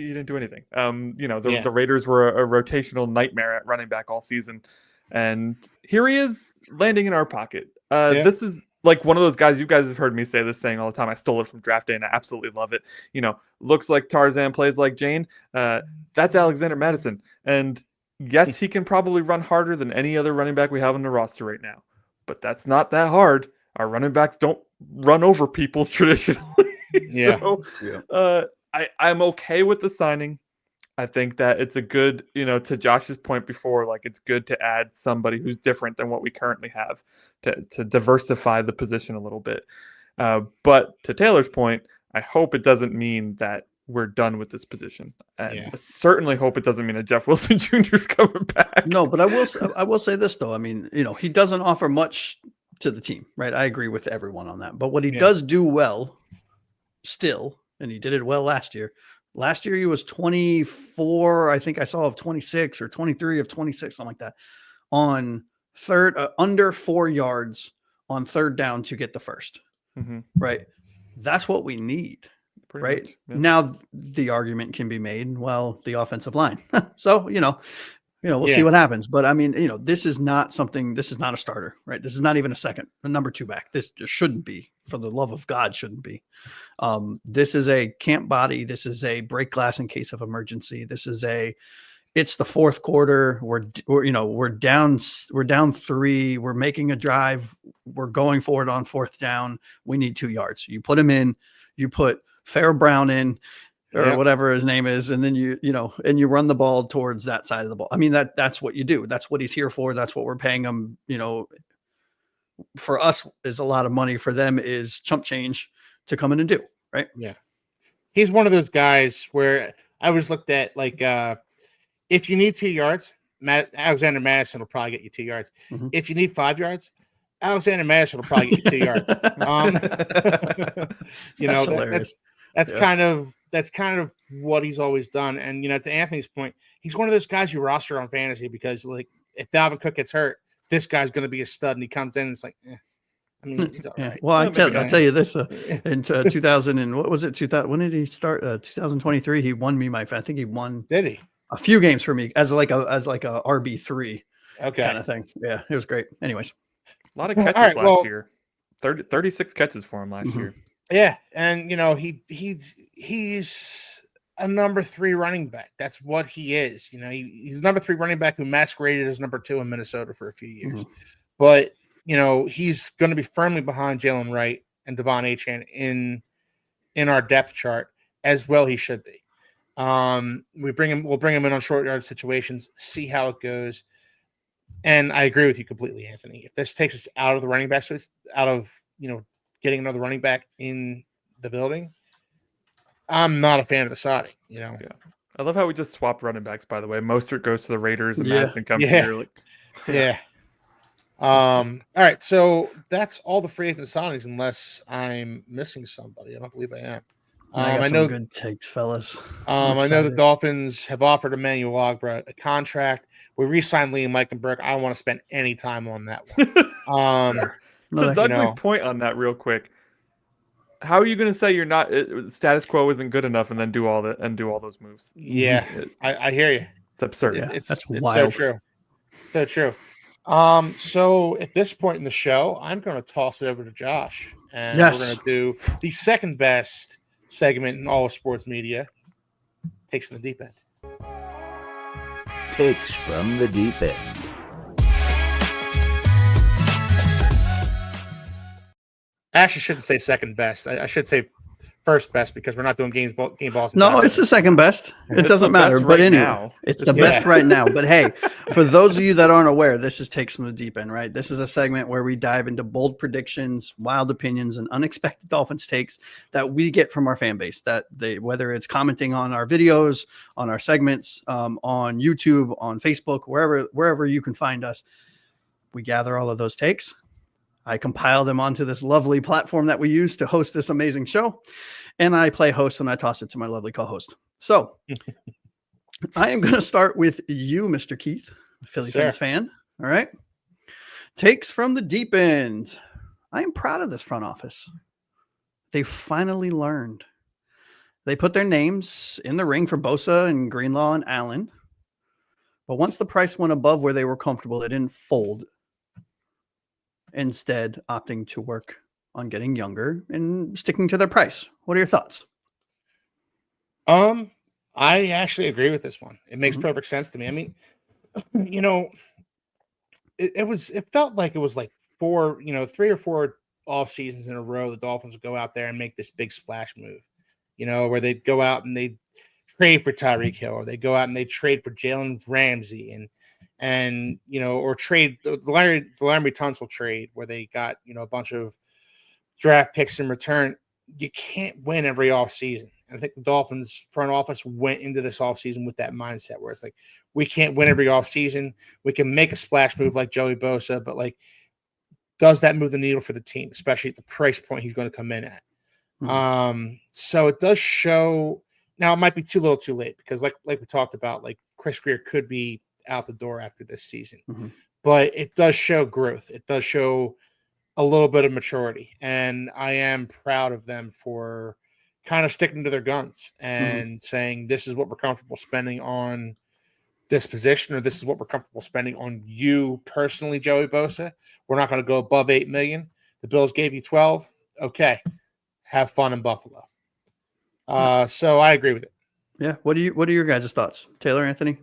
didn't do anything. The Raiders were a rotational nightmare at running back all season. And here he is landing in our pocket. This is like one of those guys, you guys have heard me say this saying all the time. I stole it from draft day and I absolutely love it. Looks like Tarzan, plays like Jane. That's Alexander Madison. And yes, he can probably run harder than any other running back we have on the roster right now. But that's not that hard. Our running backs don't run over people traditionally. I'm okay with the signing. I think that it's a good, to Josh's point before, like it's good to add somebody who's different than what we currently have to diversify the position a little bit. But to Taylor's point, I hope it doesn't mean that we're done with this position. And I certainly hope it doesn't mean that Jeff Wilson Jr. is coming back. No, but I will say this though. I mean, he doesn't offer much to the team, right? I agree with everyone on that. But what he does do well still, and he did it well last year. Last year, he was 24, I think I saw, of 26 or 23 of 26, something like that, on third, under 4 yards on third down to get the first, right? That's what we need, right? Much, yeah. Now, the argument can be made, well, the offensive line. So, we'll see what happens. But I mean, this is not a starter, right? This is not even a number 2 back. This just shouldn't be, for the love of God, shouldn't be. This is a camp body. This is a break glass in case of emergency. It's the fourth quarter. We're down 3. We're making a drive. We're going for it on fourth down. We need 2 yards. You put him in, you put Farrell Brown in, or whatever his name is, and then and you run the ball towards that side of the ball. I mean, that's what you do. That's what he's here for. That's what we're paying him. For us is a lot of money. For them is chump change to come in and do, right? Yeah. He's one of those guys where I was looked at like, if you need 2 yards, Alexander Madison will probably get you 2 yards. Mhm. If you need 5 yards, Alexander Madison will probably get you 2 yards. That's hilarious. That's kind of what he's always done. And to Anthony's point, he's one of those guys you roster on fantasy because like if Dalvin Cook gets hurt, this guy's going to be a stud, and he comes in and it's like, I mean, he's all right. Well, I'll tell you this. In 2000 and what was it? 2000? When did he start? 2023. He won me I think he won. Did he? A few games for me as like a RB3 Okay. kind of thing. Yeah, it was great. Anyways, a lot of catches last year. 36 catches for him last year. Yeah, and he's a number 3 running back. That's what he is. He's number 3 running back who masqueraded as number 2 in Minnesota for a few years. But he's going to be firmly behind Jalen Wright and Devon Achane in our depth chart, as well he should be. We'll bring him in on short yard situations, see how it goes. And I agree with you completely, Anthony. If this takes us out of the running back, so it's out of getting another running back in the building, I'm not a fan of the signing. Yeah. I love how we just swapped running backs. By the way, Mostert goes to the Raiders and Yeah. Madison comes Yeah. here. Like, Yeah. All right. So that's all the free agent signings, unless I'm missing somebody. I don't believe I am. I got I some know. good takes, fellas. I know the excited. Dolphins have offered Emmanuel Ogbah a contract. We re-signed Liam Eichenberg. I don't want to spend any time on that one. No, to thanks. Douglas' point on that, real quick, how are you going to say you're not status quo isn't good enough and then do all those moves? Yeah, I hear you. It's absurd. Yeah. It's that's it's wild. so true. So true. So at this point in the show, I'm going to toss it over to Josh, and Yes. we're going to do the second best segment in all of sports media. Takes from the deep end. Takes from the deep end. I actually shouldn't say second best. I should say first best, because we're not doing game balls. No, it's the second best. It It's doesn't the best matter. right But anyway, now. it's the Yeah. best right now. But hey, for those of you that aren't aware, this is Takes from the Deep End, right? This is a segment where we dive into bold predictions, wild opinions, and unexpected Dolphins takes that we get from our fan base. Whether it's commenting on our videos, on our segments, on YouTube, on Facebook, wherever you can find us, we gather all of those takes. I compile them onto this lovely platform that we use to host this amazing show. And I play host and I toss it to my lovely co-host. So I am going to start with you, Mr. Keith, Philly Sure. Phins fan. All right. Takes from the deep end. I am proud of this front office. They finally learned. They put their names in the ring for Bosa and Greenlaw and Allen. But once the price went above where they were comfortable, they didn't fold. Instead, opting to work on getting younger and sticking to their price. What are your thoughts? I actually agree with this one. It makes Mhm. perfect sense to me. I mean, it felt like it was like 3 or 4 off seasons in a row the Dolphins would go out there and make this big splash move, where they'd go out and they'd trade for Tyreek Hill, or they'd go out and they'd trade for Jalen Ramsey and or trade the Larry Tunsil trade where they got a bunch of draft picks in return. You can't win every offseason. I think the Dolphins front office went into this offseason with that mindset where it's like, we can't win every offseason. We can make a splash move like Joey Bosa, but does that move the needle for the team, especially at the price point he's going to come in at? So it does show. Now it might be too little too late, because like we talked about, Chris Greer could be out the door after this season, but it does show growth. It does show a little bit of maturity, and I am proud of them for kind of sticking to their guns and saying, this is what we're comfortable spending on this position, or this is what we're comfortable spending on you personally, Joey Bosa. We're not going to go above $8 million. The Bills gave you 12. Okay. Have fun in Buffalo. So I agree with it. Yeah. What are your guys' thoughts? Taylor, Anthony?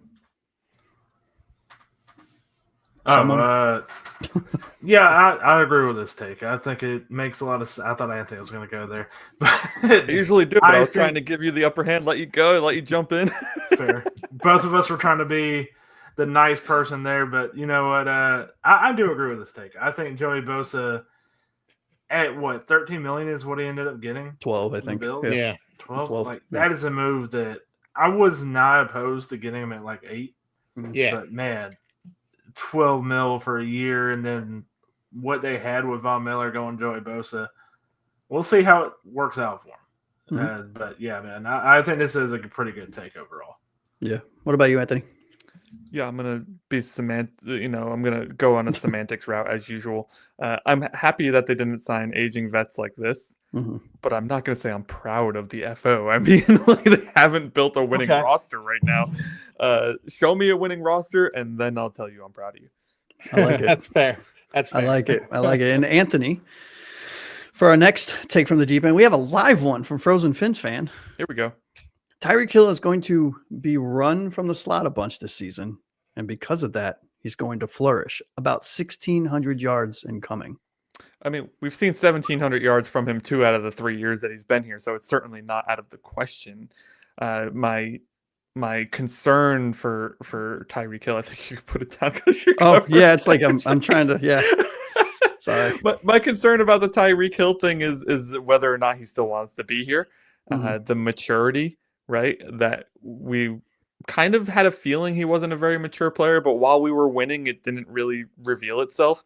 Yeah, I agree with this take. I think it makes a lot of sense. I thought Anthony was going to go there. I But usually do, but I was think- trying to give you the upper hand, let you go, let you jump in. fair. Both of us were trying to be the nice person there, but you know what? I do agree with this take. I think Joey Bosa at what, 13 million is what he ended up getting? 12, I The think. Bills? Yeah. 12? 12, Like, yeah. that is a move that I was not opposed to getting him at like 8. Yeah. But man, 12 mil for a year, and then what they had with Von Miller going Joey Bosa. We'll see how it works out for him. But yeah, man, I think this is a pretty good take overall. Yeah. What about you, Anthony? Yeah, I'm gonna be I'm gonna go on a semantics route as usual. I'm happy that they didn't sign aging vets like this, but I'm not gonna say I'm proud of the FO. I mean, they haven't built a winning roster right now. Show me a winning roster, and then I'll tell you I'm proud of you. I like it. That's fair. That's fair. I like it. I like it. And Anthony, for our next take from the deep end, we have a live one from Frozen Phins fan. Here we go. Tyreek Hill is going to be run from the slot a bunch this season. And because of that, he's going to flourish. About 1,600 yards incoming. I mean, we've seen 1,700 yards from him 2 out of the 3 years that he's been here, so it's certainly not out of the question. My concern for Tyreek Hill, I think you could put it down because you're it's like I'm trying to Sorry. But my concern about the Tyreek Hill thing is whether or not he still wants to be here. The maturity, right? That we kind of had a feeling he wasn't a very mature player, but while we were winning, it didn't really reveal itself.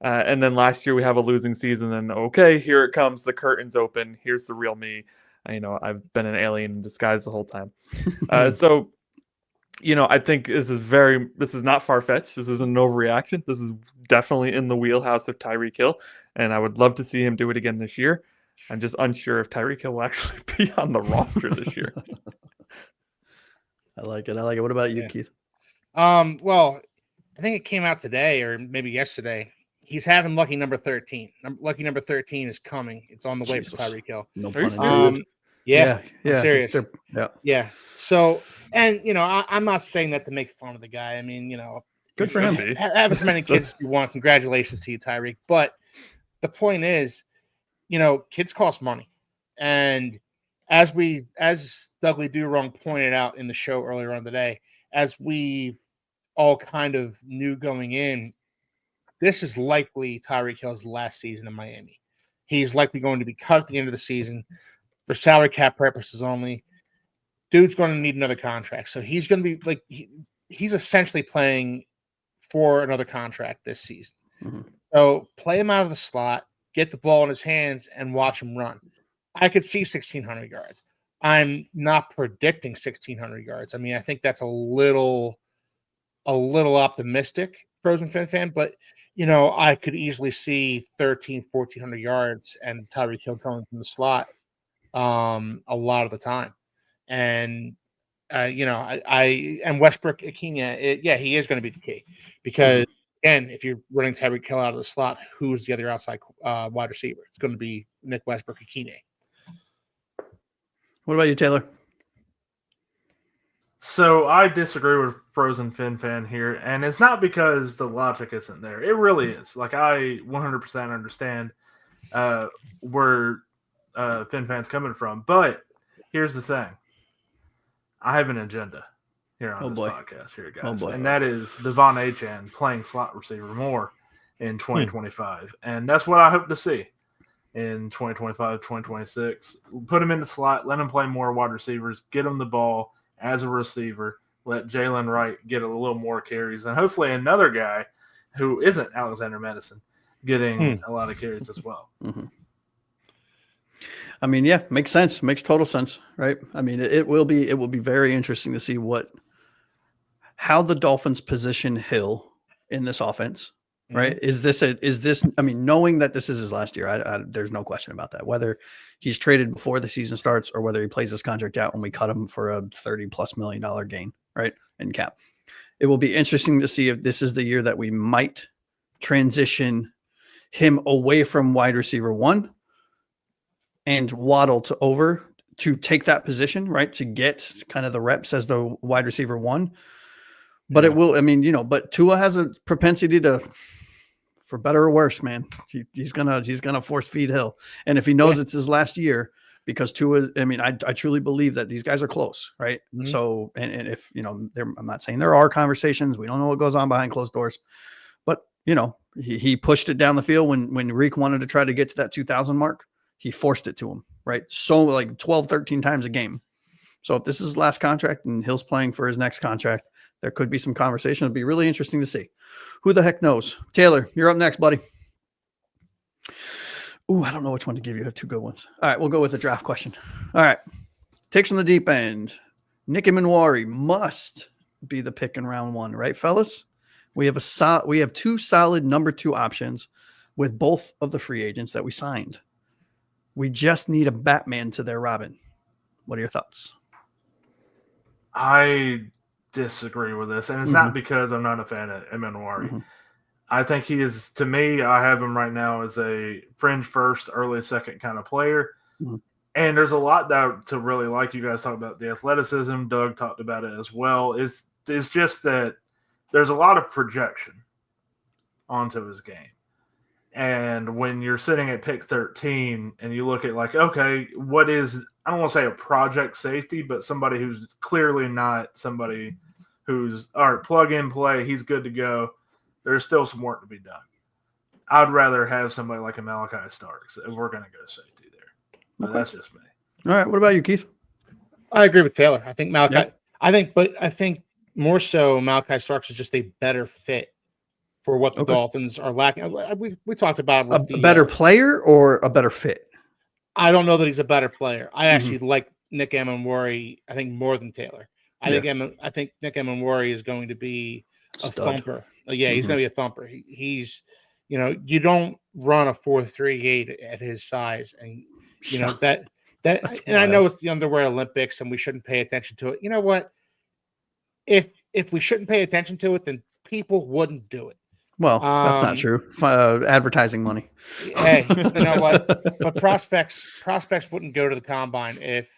And then last year we have a losing season, and okay, here it comes, the curtains open. Here's the real me. I've been an alien in disguise the whole time. So, I think this is not far-fetched. This is an overreaction. This is definitely in the wheelhouse of Tyreek Hill, and I would love to see him do it again this year. I'm just unsure if Tyreek Hill will actually be on the roster this year. I like it. What about you, Keith? Well, I think it came out today or maybe yesterday. He's having lucky number 13. Lucky number 13 is coming. It's on the way for Tyreek Hill. No Are you pun intended. Yeah, yeah. I'm serious. Yeah. So, and I'm not saying that to make fun of the guy. I mean, Good for him. Have as many kids as you want. Congratulations to you, Tyreek. But the point is, kids cost money, and as DouglieDoWrong pointed out in the show earlier on today, as we all kind of knew going in, this is likely Tyreek Hill's last season in Miami. He's likely going to be cut at the end of the season for salary cap purposes only. Dude's going to need another contract. So he's going to be he's essentially playing for another contract this season. Mm-hmm. So play him out of the slot, get the ball in his hands, and watch him run. I could see 1,600 yards. I'm not predicting 1,600 yards. I mean, I think that's a little optimistic, Frozen Fin fan, but I could easily see 1,400 yards and Tyreek Hill coming from the slot a lot of the time. And and Westbrook Ikine, he is going to be the key because again, if you're running Tyreek Hill out of the slot, who's the other outside wide receiver? It's going to be Nick Westbrook Ikine. What about you, Taylor? So I disagree with Frozen Fin fan here, and it's not because the logic isn't there. It really is. Like, I 100% understand where Fin fan's coming from, but here's the thing. I have an agenda here on this podcast here, guys, and that is Devon Achane playing slot receiver more in 2025, and that's what I hope to see in 2025, 2026. Put him in the slot, let him play more wide receivers, get him the ball as a receiver, let Jalen Wright get a little more carries, and hopefully another guy who isn't Alexander Madison getting a lot of carries as well. Mm-hmm. I mean, makes sense. Makes total sense, right? I mean, it will be very interesting to see how the Dolphins position Hill in this offense, right? Is this? I mean, knowing that this is his last year, there's no question about that. Whether he's traded before the season starts or whether he plays his contract out when we cut him for a $30+ million gain, right, in cap, it will be interesting to see if this is the year that we might transition him away from wide receiver one and Waddle to take that position, right, to get kind of the reps as the wide receiver one. But it will, I mean, but Tua has a propensity to, for better or worse, man, he's gonna force feed Hill. And if he knows it's his last year, because Tua, I mean, I truly believe that these guys are close, right? Mm-hmm. So, and if, I'm not saying there are conversations, we don't know what goes on behind closed doors, but, he pushed it down the field when Reek wanted to try to get to that 2,000 mark. He forced it to him, right? So like 12, 13 times a game. So if this is his last contract and Hill's playing for his next contract, there could be some conversation. It'd be really interesting to see. Who the heck knows? Taylor, you're up next, buddy. Ooh, I don't know which one to give you. I have two good ones. All right, we'll go with the draft question. All right. Takes from the deep end. Nicky Manwari must be the pick in round one, right, fellas? We have two solid number 2 options with both of the free agents that we signed. We just need a Batman to their Robin. What are your thoughts? I disagree with this, and it's not because I'm not a fan of Manwari. Mm-hmm. I think he is, to me, I have him right now as a fringe first, early second kind of player. Mm-hmm. And there's a lot to really like. You guys talked about the athleticism. Doug talked about it as well. It's just that there's a lot of projection onto his game. And when you're sitting at pick 13 and you look at like, okay, what is, I don't want to say a project safety, but somebody who's clearly not somebody who's, all right, plug in, play, he's good to go. There's still some work to be done. I'd rather have somebody like a Malachi Starks if we're going to go safety there. But that's just me. All right. What about you, Keith? I agree with Taylor. I think Malachi. Yep. I think more so Malachi Starks is just a better fit for what the Okay. Dolphins are lacking. We talked about A better player or a better fit? I don't know that he's a better player. I actually like Nick Emmanwori, I think, more than Taylor. I think Nick Emmanwori is going to be a Stud. thumper. Yeah, he's going to be a thumper. He's, you don't run a 4.38 at his size, and that. And I know it's the Underwear Olympics, and we shouldn't pay attention to it. You know what? If we shouldn't pay attention to it, then people wouldn't do it. Well, that's not true. Advertising money. Hey, you know what? But prospects wouldn't go to the combine if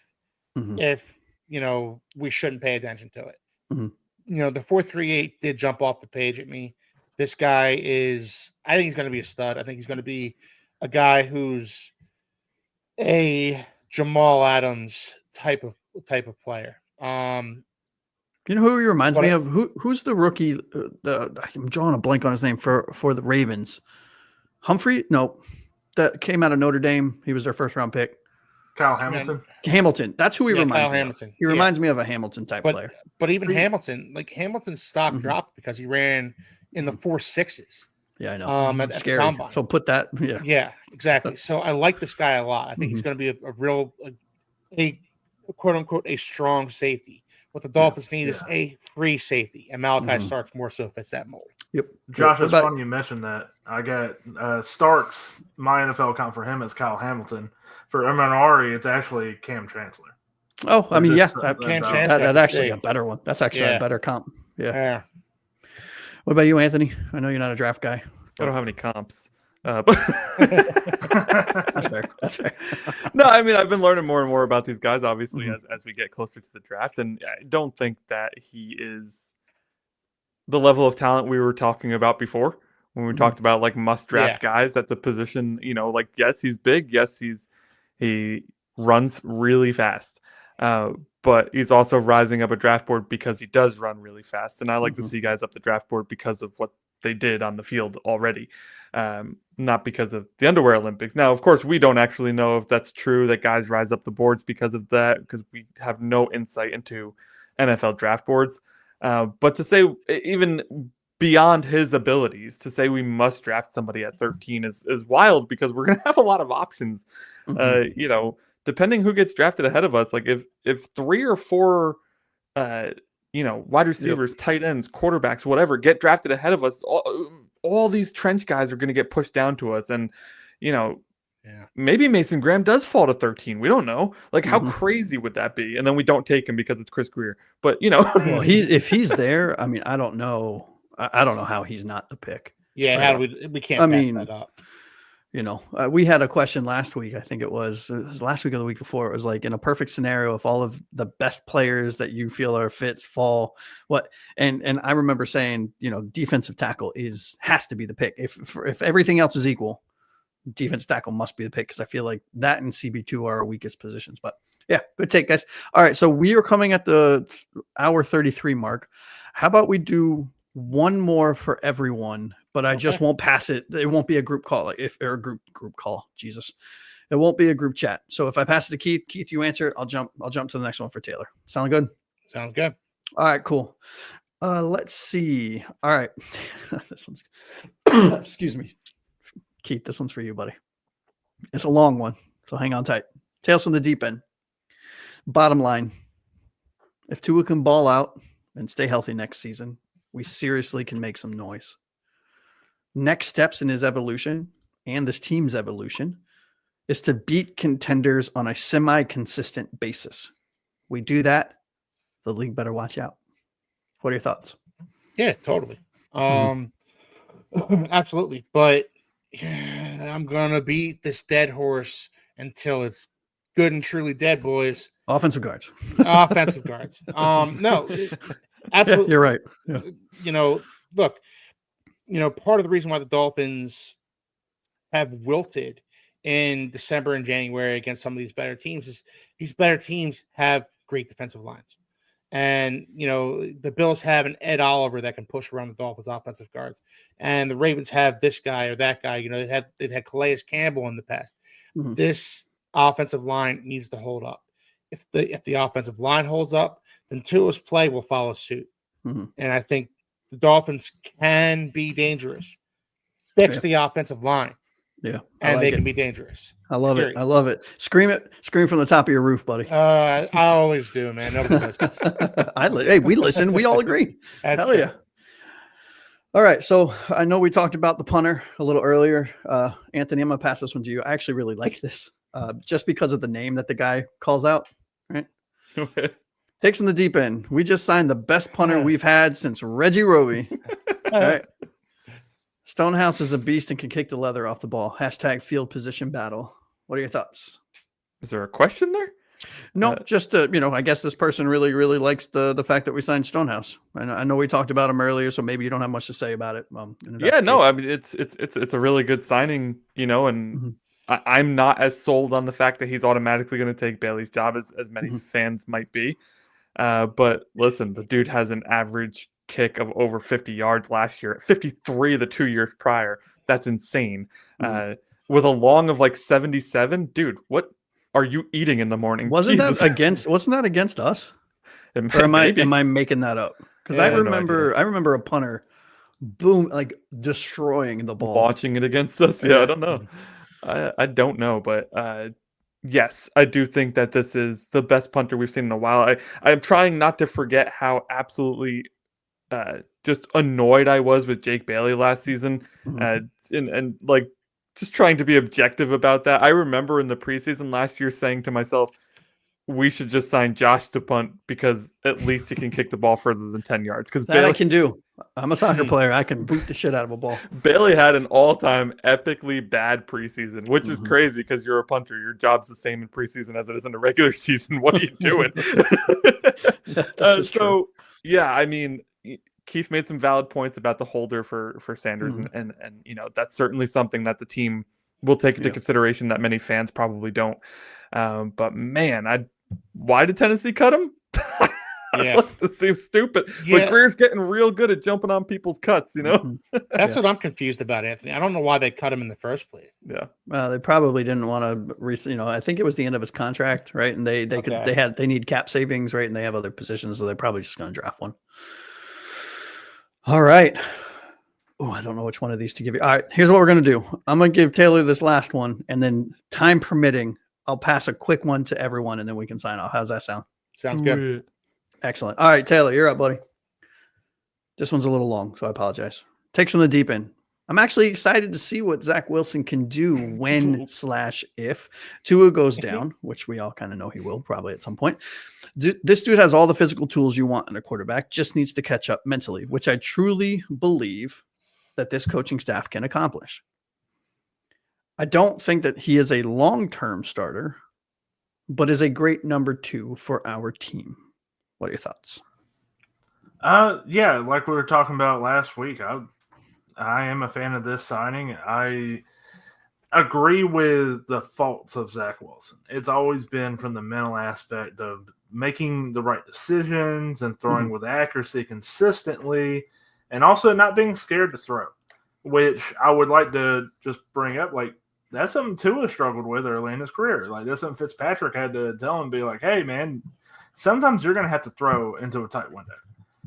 we shouldn't pay attention to it. The 4.38 did jump off the page at me. This guy I think he's going to be a stud. I think he's going to be a guy who's a Jamal Adams type of player. You know who he reminds me of? Who's the rookie? I'm drawing a blank on his name for the Ravens. Humphrey? No, that came out of Notre Dame. He was their first round pick. Kyle Hamilton. Hamilton. That's who he reminds Kyle me Hamilton. of. He reminds me of a Hamilton type player. But even Hamilton's stock dropped because he ran in the 4.6s. Yeah, I know. At Scary. the combine. So put that. Yeah. Yeah, exactly. So I like this guy a lot. I think he's going to be a real, quote unquote, a strong safety. What the Dolphins need is a free safety, and Malachi Starks more so fits that mold. Yep. Josh, it's funny you mentioned that. I got Starks. My NFL count for him is Kyle Hamilton. For Emmanwori, it's actually Cam Chancellor. Oh, I mean, Cam Chancellor. That's actually a better one. That's actually a better comp. Yeah. What about you, Anthony? I know you're not a draft guy. I don't have any comps. That's fair. That's fair. No, I mean, I've been learning more and more about these guys, obviously, as we get closer to the draft. And I don't think that he is the level of talent we were talking about before when we talked about like must draft guys at the position. Yes, he's big. Yes, he runs really fast. But he's also rising up a draft board because he does run really fast. And I like to see guys up the draft board because of what they did on the field already. Not because of the Underwear Olympics. Now, of course, we don't actually know if that's true, that guys rise up the boards because of that, because we have no insight into NFL draft boards. But to say, even beyond his abilities, to say we must draft somebody at 13 is wild, because we're going to have a lot of options. Depending who gets drafted ahead of us, like if 3 or 4 wide receivers, tight ends, quarterbacks, whatever, get drafted ahead of us, all these trench guys are going to get pushed down to us. And, maybe Mason Graham does fall to 13. We don't know. Like, how crazy would that be? And then we don't take him because it's Chris Greer. But, well, if he's there, I mean, I don't know. I don't know how he's not the pick. Yeah, how do we can't back that up. We had a question last week. I think it was last week or the week before. It was like, in a perfect scenario, if all of the best players that you feel are fits fall, what? And I remember saying, defensive tackle has to be the pick. If everything else is equal, defensive tackle must be the pick, because I feel like that and CB2 are our weakest positions. But yeah, good take, guys. All right, so we are coming at the hour 33 mark. How about we do one more for everyone? But I just won't pass it. It won't be a group call. Or a group call. Jesus, it won't be a group chat. So if I pass it to Keith, you answer it. I'll jump to the next one for Taylor. Sound good? Sounds good. All right, cool. Let's see. All right, this one's. Excuse me, Keith. This one's for you, buddy. It's a long one, so hang on tight. Tales from the deep end. Bottom line: if Tua can ball out and stay healthy next season, we seriously can make some noise. Next steps in his evolution and this team's evolution is to beat contenders on a semi-consistent basis. We do that, the league better watch out. What are your thoughts? Yeah, totally. Absolutely. But I'm going to beat this dead horse until it's good and truly dead, boys. Offensive guards. Offensive guards. No, Absolutely. You're right. Yeah. Look, part of the reason why the Dolphins have wilted in December and January against some of these better teams is these better teams have great defensive lines. And, the Bills have an Ed Oliver that can push around the Dolphins' offensive guards. And the Ravens have this guy or that guy. They've had Calais Campbell in the past. Mhm. This offensive line needs to hold up. If the offensive line holds up, then Tua's play will follow suit. Mhm. And I think the Dolphins can be dangerous. Fix the offensive line. Yeah. And they can be dangerous. I love Period. it. I love it. Scream it. Scream from the top of your roof, buddy. I always do, man. Nobody listens. Hey, we listen. We all agree. That's Hell true. yeah. All right. So I know we talked about the punter a little earlier. Anthony, I'm going to pass this one to you. I actually really like this just because of the name that the guy calls out. Right. Takes from the deep end. We just signed the best punter we've had since Reggie Roby. All right. Stonehouse is a beast and can kick the leather off the ball. # field position battle. What are your thoughts? Is there a question there? No, just I guess this person really, really likes the fact that we signed Stonehouse. I know we talked about him earlier, so maybe you don't have much to say about it. Yeah, no, I mean it's a really good signing, and Mm-hmm. I'm not as sold on the fact that he's automatically going to take Bailey's job as many fans might be. But listen, the dude has an average kick of over 50 yards last year, 53 the 2 years prior. That's insane. With a long of like 77, dude, what are you eating in the morning? Wasn't Jesus. that against us? Or am I making that up? Because I remember a punter boom, like destroying the ball. Launching it against us. Yeah, I don't know. I don't know, but yes, I do think that this is the best punter we've seen in a while. I'm trying not to forget how absolutely just annoyed I was with Jake Bailey last season, and like just trying to be objective about that. I remember in the preseason last year saying to myself, we should just sign Josh to punt because at least he can kick the ball further than 10 yards. Because that I can do. I'm a soccer player. I can boot the shit out of a ball. Bailey had an all-time epically bad preseason, which is crazy because you're a punter. Your job's the same in preseason as it is in a regular season. What are you doing? So, yeah, I mean, Keith made some valid points about the holder for Sanders, and that's certainly something that the team will take into consideration that many fans probably don't. But man, why did Tennessee cut him? Yeah, it seems stupid. Yeah. But Greer's getting real good at jumping on people's cuts, That's what I'm confused about, Anthony. I don't know why they cut him in the first place. Yeah. Well, they probably didn't want to. I think it was the end of his contract, right? And they need cap savings, right? And they have other positions, so they're probably just going to draft one. All right. Oh, I don't know which one of these to give you. All right, here's what we're going to do. I'm going to give Taylor this last one, and then time permitting, I'll pass a quick one to everyone, and then we can sign off. How's that sound? Sounds good. Excellent. All right, Taylor, you're up, buddy. This one's a little long, so I apologize. Takes from the deep end. I'm actually excited to see what Zach Wilson can do when/if Tua goes down, which we all kind of know he will probably at some point. This dude has all the physical tools you want in a quarterback, just needs to catch up mentally, which I truly believe that this coaching staff can accomplish. I don't think that he is a long-term starter, but is a great number 2 for our team. What are your thoughts? Yeah, like we were talking about last week, I am a fan of this signing. I agree with the faults of Zach Wilson. It's always been from the mental aspect of making the right decisions and throwing with accuracy consistently, and also not being scared to throw, which I would like to just bring up. Like, that's something Tua struggled with early in his career. Like, that's something Fitzpatrick had to tell him, be like, hey, man, sometimes you're going to have to throw into a tight window.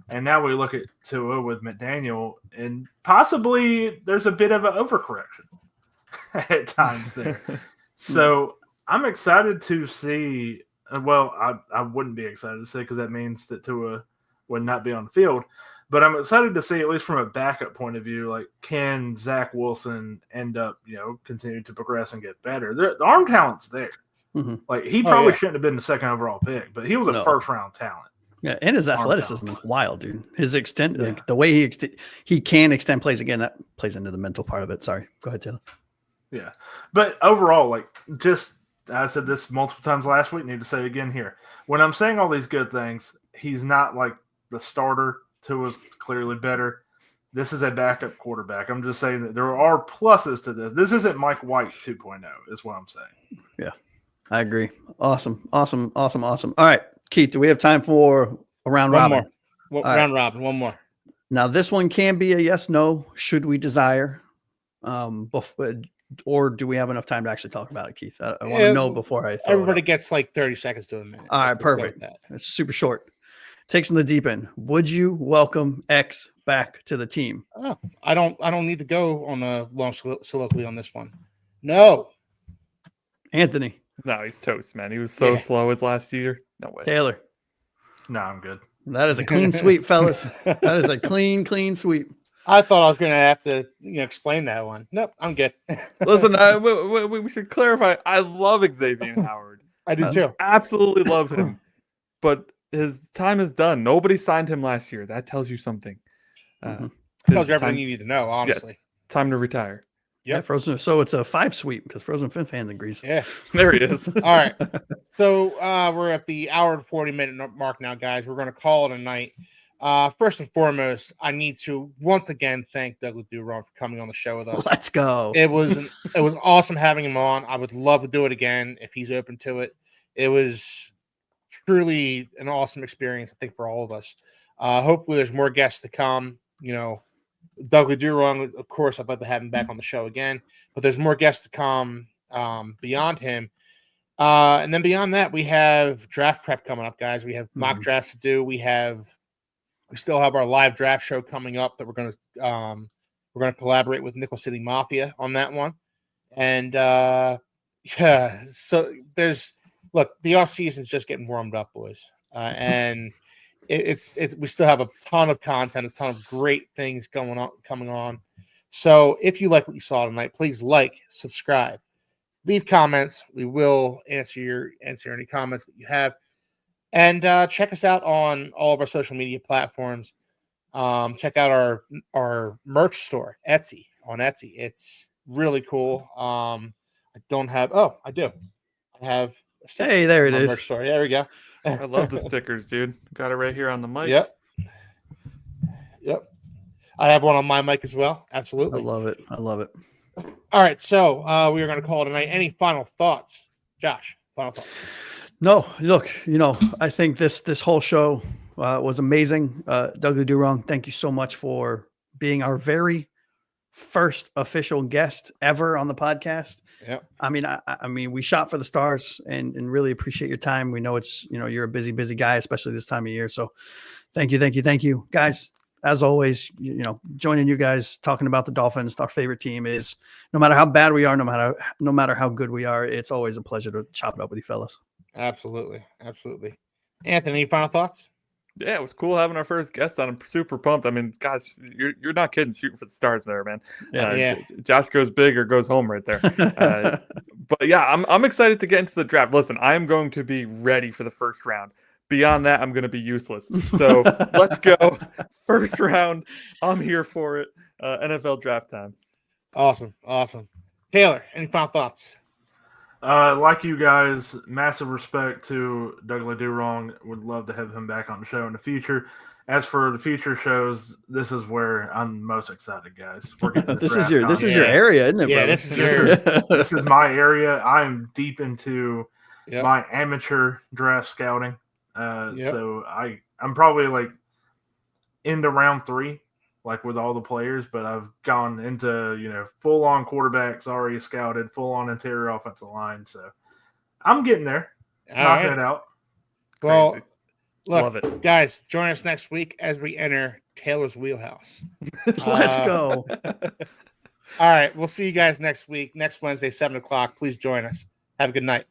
And now we look at Tua with McDaniel, and possibly there's a bit of an overcorrection at times there. So I'm excited to see. Well, I wouldn't be excited to see because that means that Tua would not be on the field. But I'm excited to see, at least from a backup point of view, like, can Zach Wilson end up, continue to progress and get better? The arm talent's there. Like, he probably shouldn't have been the second overall pick, but he was a first-round talent. Yeah, and his athleticism is wild, dude. His extent, like the way he can extend plays. Again, that plays into the mental part of it. Sorry, go ahead, Taylor. Yeah, but overall, like, I said this multiple times last week. Need to say it again here. When I'm saying all these good things, he's not like the starter. Tua's clearly better. This is a backup quarterback. I'm just saying that there are pluses to this. This isn't Mike White 2.0, is what I'm saying. Yeah, I agree. Awesome. All right, Keith, do we have time for a round One robin? more. Well, All right. round robin. One more. Now, this one can be a yes, no, should we desire? Or do we have enough time to actually talk about it, Keith? I want to know before I throw Everybody it up. gets like 30 seconds to a minute. All right, Let's go with perfect. that. It's super short. Takes in the deep end. Would you welcome X back to the team? Oh, I don't need to go on a long soliloquy on this one. No. Anthony, No, he's toast, man. He was so slow his last year. No way. Taylor. No, I'm good. That is a clean sweep, fellas. That is a clean sweep. I thought I was going to have to, explain that one. Nope, I'm good. Listen, we should clarify. I love Xavier Howard. I do too. Absolutely love him. But his time is done. Nobody signed him last year. That tells you something. Tells you everything you need to know, honestly. Yeah, time to retire. Yeah, Frozen. So it's a 5 sweep because Frozen Fin fan agrees. Yeah. There he is. All right. So we're at the hour and 40-minute mark now, guys. We're going to call it a night. First and foremost, I need to once again thank DouglieDoWrong for coming on the show with us. Let's go. It was awesome having him on. I would love to do it again if he's open to it. It was truly an awesome experience, I think, for all of us. Hopefully there's more guests to come. DouglieDoWrong, of course, I'd like to have him back on the show again, but there's more guests to come beyond him. And then beyond that, we have draft prep coming up, guys. We have mock drafts to do. We still have our live draft show coming up that we're going to collaborate with Nickel City Mafia on that one. And so the off season is just getting warmed up, boys. And it's we still have a ton of content, a ton of great things coming on. So if you like what you saw tonight, please like, subscribe, leave comments. We will answer any comments that you have, and check us out on all of our social media platforms. Check out our merch store, Etsy, on Etsy. It's really cool. I do. I have. Hey, there it is. Merch store. There we go. I love the stickers, dude. Got it right here on the mic. Yep. I have one on my mic as well. Absolutely. I love it. All right. So we are going to call it a night. Any final thoughts? Josh, final thoughts? No, look, I think this whole show was amazing. DouglieDoWrong, thank you so much for being our very first official guest ever on the podcast. Yeah. I mean, we shot for the stars and really appreciate your time. We know it's, you're a busy guy, especially this time of year. So thank you, guys. As always, joining you guys, talking about the Dolphins, our favorite team, is no matter how bad we are, no matter how good we are, it's always a pleasure to chop it up with you fellas. Absolutely. Anthony, any final thoughts? Yeah, it was cool having our first guest on. I'm super pumped. I mean, guys, you're not kidding. Shooting for the stars there, man. Yeah. Josh goes big or goes home right there. But yeah, I'm excited to get into the draft. Listen, I am going to be ready for the first round. Beyond that, I'm going to be useless. So let's go. First round. I'm here for it. NFL draft time. Awesome. Taylor, any final thoughts? Like you guys, massive respect to DouglieDoWrong. Would love to have him back on the show in the future. As for the future shows, this is where I'm most excited, guys. We're getting this is your area, isn't it? Yeah, brother? this is your area. This is my area. I'm deep into Yep. my amateur draft scouting. Yep. So I'm probably into round 3, with all the players, but I've gone into, full on quarterbacks already scouted, full on interior offensive line. So I'm getting there. Knocking it out. Well, Crazy. look, Love it. guys, join us next week as we enter Taylor's wheelhouse. Let's go. All right. We'll see you guys next week, next Wednesday, 7:00. Please join us. Have a good night.